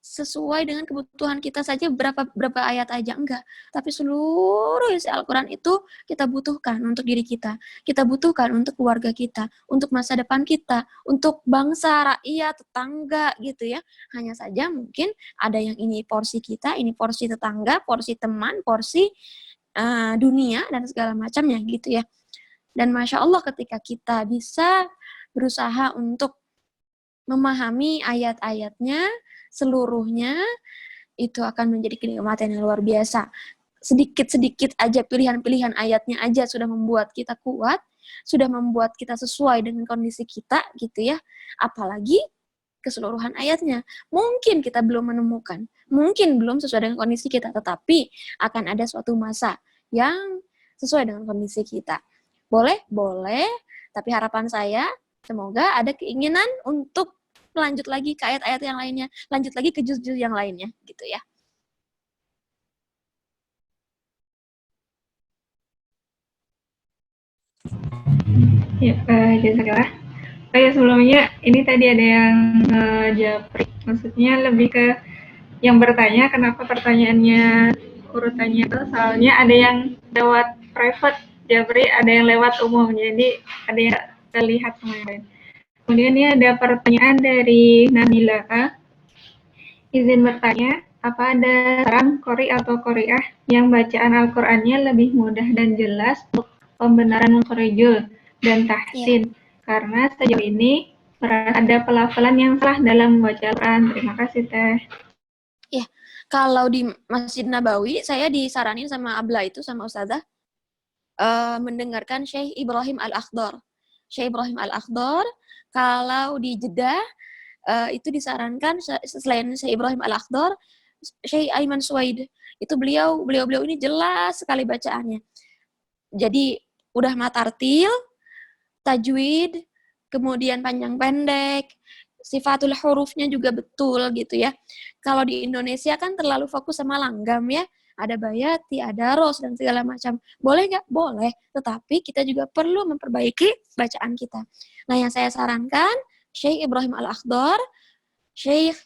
Speaker 1: sesuai dengan kebutuhan kita saja berapa ayat aja, enggak. Tapi seluruh isi Al-Quran itu kita butuhkan untuk diri kita. Kita butuhkan untuk keluarga kita, untuk masa depan kita, untuk bangsa, rakyat, tetangga gitu ya. Hanya saja mungkin ada yang ini porsi kita, ini porsi tetangga, porsi teman, porsi dunia, dan segala macamnya gitu ya. Dan Masya Allah ketika kita bisa berusaha untuk memahami ayat-ayatnya seluruhnya, itu akan menjadi kenikmatan yang luar biasa. Sedikit-sedikit aja pilihan-pilihan ayatnya aja sudah membuat kita kuat, sudah membuat kita sesuai dengan kondisi kita gitu ya. Apalagi keseluruhan ayatnya. Mungkin kita belum menemukan, mungkin belum sesuai dengan kondisi kita, tetapi akan ada suatu masa yang sesuai dengan kondisi kita. Boleh, tapi harapan saya semoga ada keinginan untuk lanjut lagi ke ayat-ayat yang lainnya, lanjut lagi ke juz-juz yang lainnya, gitu ya.
Speaker 2: Ya, jazakallah. Ya, sebelumnya ini tadi ada yang japri, maksudnya lebih ke yang bertanya kenapa pertanyaannya urutannya itu, soalnya ada yang lewat private japri, ada yang lewat umum, jadi ada yang terlihat sama yang lain. Kemudian ini ada pertanyaan dari Nabila. Izin bertanya, apa ada saran qori atau qoriah yang bacaan Al-Qur'annya lebih mudah dan jelas untuk pembenaran mukhorijul dan tahsin? Karena sejauh ini ada pelafalan yang salah dalam membaca Al-Quran. Terima kasih, Teh.
Speaker 1: Ya, kalau di Masjid Nabawi, saya disaranin sama Abla itu, sama Ustazah, mendengarkan Syekh Ibrahim Al-Akhdar. Syekh Ibrahim Al-Akhdar, kalau di Jeddah, itu disarankan selain Syekh Ibrahim Al-Akhdar, Syekh Aiman Suwaid. Itu beliau ini jelas sekali bacaannya. Jadi udah matartil, tajwid, kemudian panjang pendek, sifatul hurufnya juga betul gitu ya. Kalau di Indonesia kan terlalu fokus sama langgam ya. Ada bayati, ada ros, dan segala macam. Boleh nggak? Boleh. Tetapi kita juga perlu memperbaiki bacaan kita. Nah, yang saya sarankan, Syekh Ibrahim Al-Akhdar, Syekh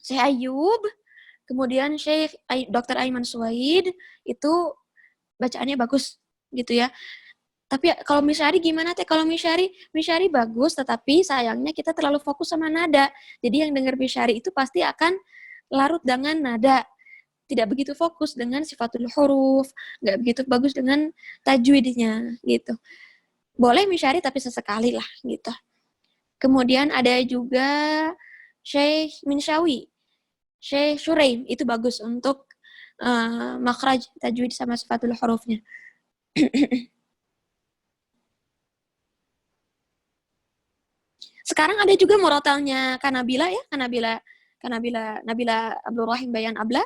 Speaker 1: Ayub, kemudian Syekh Dr. Aiman Suwaid, itu bacaannya bagus gitu ya. Tapi kalau Misyari gimana teh? Kalau Misyari bagus, tetapi sayangnya kita terlalu fokus sama nada. Jadi yang dengar Misyari itu pasti akan larut dengan nada. Tidak begitu fokus dengan sifatul huruf, nggak begitu bagus dengan tajwidnya gitu. Boleh Misyari tapi sesekali lah gitu. Kemudian ada juga Syekh Minsyawi, Syekh Syuraim, itu bagus untuk makhraj, tajwid sama sifatul hurufnya. Sekarang ada juga murotalnya Kanabila ya, Nabila Abdul Rahim Bayan Abla.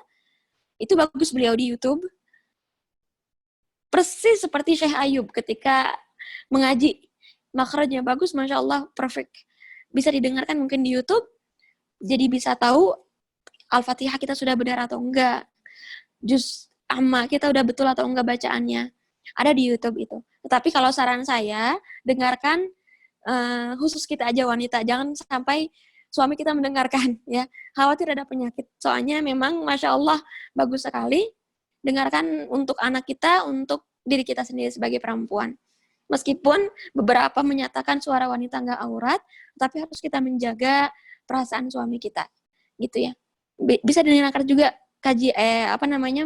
Speaker 1: Itu bagus beliau di YouTube. Persis seperti Syekh Ayub ketika mengaji. Makhrajnya bagus, Masya Allah, perfect. Bisa didengarkan mungkin di YouTube, jadi bisa tahu Al-Fatihah kita sudah benar atau enggak. Juz amma kita udah betul atau enggak bacaannya. Ada di YouTube itu. Tetapi kalau saran saya, dengarkan khusus kita aja wanita. Jangan sampai suami kita mendengarkan ya, khawatir ada penyakit. Soalnya memang Masya Allah bagus sekali. Dengarkan untuk anak kita, untuk diri kita sendiri sebagai perempuan. Meskipun beberapa menyatakan suara wanita nggak aurat, tapi harus kita menjaga perasaan suami kita, gitu ya. Bisa didengarkan juga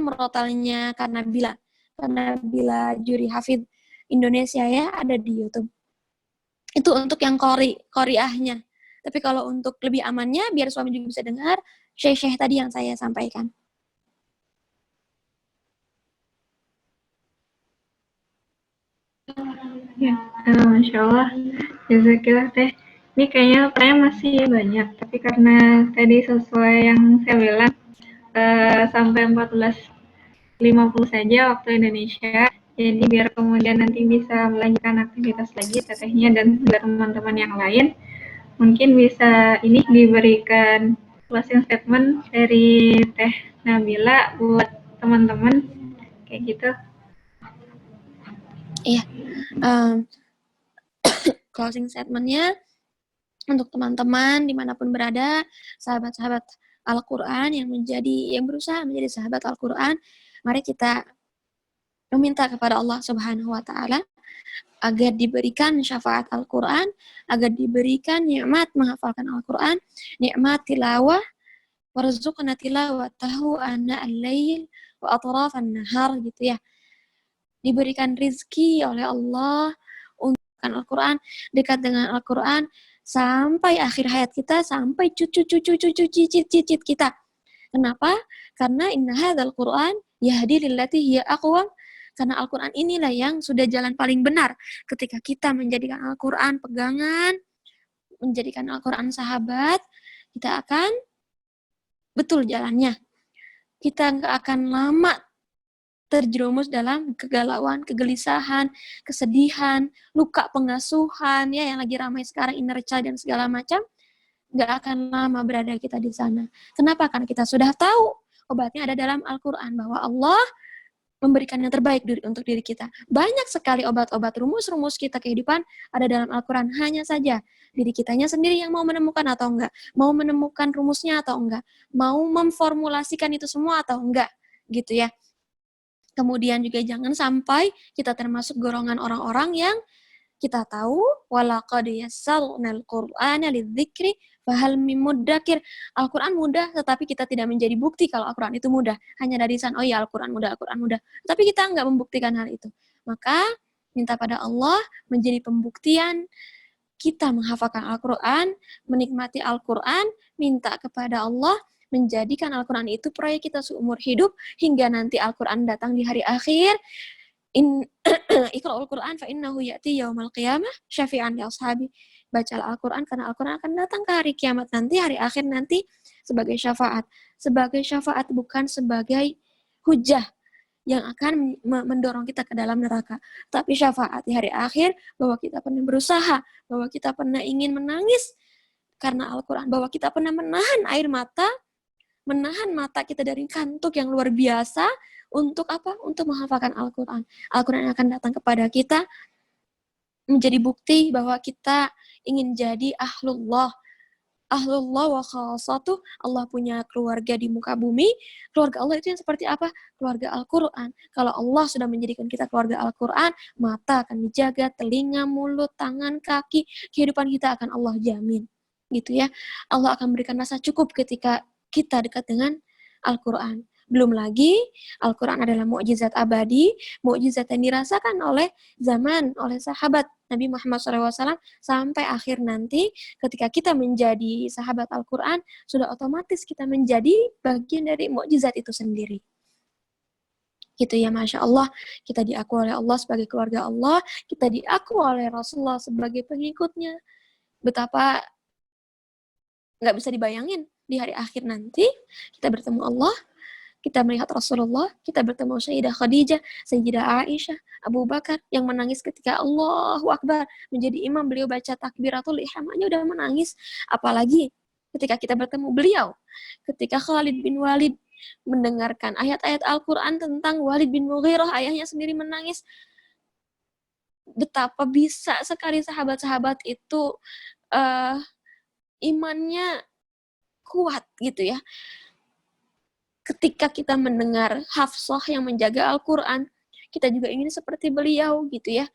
Speaker 1: murotalnya Kanabila Juri Hafid Indonesia ya, ada di YouTube. Itu untuk yang qoriahnya. Tapi kalau untuk lebih amannya, biar suami juga bisa dengar, syekh tadi yang saya sampaikan.
Speaker 2: Ya, Masya Allah. Jazakillah teh. Ini kayaknya pertanyaan masih banyak, tapi karena tadi sesuai yang saya bilang, sampai 14.50 saja waktu Indonesia. Jadi biar kemudian nanti bisa melanjutkan aktivitas lagi tetehnya dan juga teman-teman yang lain. Mungkin bisa ini diberikan closing statement dari Teh Nabila buat teman-teman kayak gitu.
Speaker 1: Iya. Closing statement-nya untuk teman-teman dimanapun berada, sahabat-sahabat Al-Quran yang berusaha menjadi sahabat Al-Quran, mari kita meminta kepada Allah Subhanahu wa Ta'ala agar diberikan syafaat Al-Quran, agar diberikan nikmat menghafalkan Al-Quran, nikmat tilawah, warzuqna tilawatahu ana al-lail wa atrafan nahar, gitu ya. Diberikan rizki oleh Allah untuk Al-Quran, dekat dengan Al-Quran sampai akhir hayat kita, sampai cicit kita. Kenapa? Karena inna hadzal Qur'an yahdi lillati hiya aqwam. Karena Al-Quran inilah yang sudah jalan paling benar. Ketika kita menjadikan Al-Quran pegangan, menjadikan Al-Quran sahabat, kita akan betul jalannya. Kita nggak akan lama terjerumus dalam kegalauan, kegelisahan, kesedihan, luka pengasuhan, ya yang lagi ramai sekarang, inner child dan segala macam. Nggak akan lama berada kita di sana. Kenapa? Karena kita sudah tahu obatnya ada dalam Al-Quran, bahwa Allah memberikan yang terbaik untuk diri kita. Banyak sekali obat-obat, rumus-rumus kita kehidupan ada dalam Al-Quran. Hanya saja diri kitanya sendiri yang mau menemukan atau enggak, mau menemukan rumusnya atau enggak, mau memformulasikan itu semua atau enggak, gitu ya. Kemudian juga jangan sampai kita termasuk golongan orang-orang yang kita tahu walaqad yassarnal Qur'ana lidzikri fahal mim muddakir. Al-Qur'an mudah, tetapi kita tidak menjadi bukti kalau Al-Qur'an itu mudah. Hanya dari lisan, oh ya Al-Qur'an mudah. Tapi kita enggak membuktikan hal itu. Maka minta pada Allah menjadi pembuktian kita menghafalkan Al-Qur'an, menikmati Al-Qur'an, minta kepada Allah menjadikan Al-Qur'an itu proyek kita seumur hidup hingga nanti Al-Qur'an datang di hari akhir. Iqra'ul Qur'an fa innahu ya'ti yaumal qiyamah syafi'an li ashabi. Bacalah Al-Qur'an karena Al-Qur'an akan datang ke hari kiamat nanti, hari akhir nanti sebagai syafaat. Sebagai syafaat, bukan sebagai hujah. yang akan mendorong kita ke dalam neraka. Tapi syafaat di hari akhir, bahwa kita pernah berusaha, bahwa kita pernah ingin menangis karena Al-Quran, bahwa kita pernah menahan air mata, menahan mata kita dari kantuk yang luar biasa, untuk apa? Untuk menghafalkan Al-Quran. Al-Quran akan datang kepada kita, menjadi bukti bahwa kita ingin jadi ahlullah. Ahlullah wa khassatuh, Allah punya keluarga di muka bumi. Keluarga Allah itu yang seperti apa? Keluarga Al-Quran. Kalau Allah sudah menjadikan kita keluarga Al-Quran, mata akan dijaga, telinga, mulut, tangan, kaki, kehidupan kita akan Allah jamin. Gitu ya. Allah akan berikan rasa cukup ketika kita dekat dengan Al-Quran. Belum lagi, Al-Quran adalah mukjizat abadi, mukjizat yang dirasakan oleh sahabat Nabi Muhammad SAW sampai akhir nanti. Ketika kita menjadi sahabat Al-Quran, sudah otomatis kita menjadi bagian dari mukjizat itu sendiri. Gitu ya, Masya Allah, kita diakui oleh Allah sebagai keluarga Allah, kita diakui oleh Rasulullah sebagai pengikutnya. Betapa nggak bisa dibayangin di hari akhir nanti, kita bertemu Allah, kita melihat Rasulullah, kita bertemu Sayyidah Khadijah, Sayyidah Aisyah, Abu Bakar yang menangis ketika Allahu Akbar menjadi imam, beliau baca takbiratul ihram aja udah menangis, apalagi ketika kita bertemu beliau, ketika Khalid bin Walid mendengarkan ayat-ayat Al-Quran tentang Walid bin Mughirah, ayahnya sendiri menangis. Betapa bisa sekali sahabat-sahabat itu imannya kuat gitu ya. Ketika kita mendengar Hafsah yang menjaga Al-Quran, kita juga ingin seperti beliau gitu ya.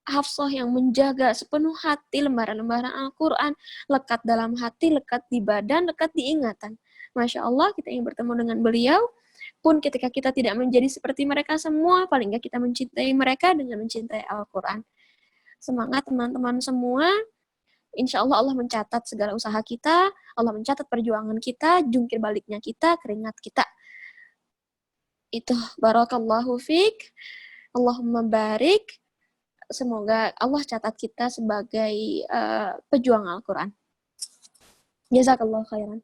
Speaker 1: Hafsah yang menjaga sepenuh hati lembaran-lembaran Al-Quran, lekat dalam hati, lekat di badan, lekat di ingatan. Masya Allah, kita ingin bertemu dengan beliau, pun ketika kita tidak menjadi seperti mereka semua, paling nggak kita mencintai mereka dengan mencintai Al-Quran. Semangat teman-teman semua. Insya Allah Allah mencatat segala usaha kita, Allah mencatat perjuangan kita, jungkir baliknya kita, keringat kita. Itu barakallahu fiik. Allahumma barik. Semoga Allah catat kita sebagai pejuang Al-Quran. Jazakallahu khairan.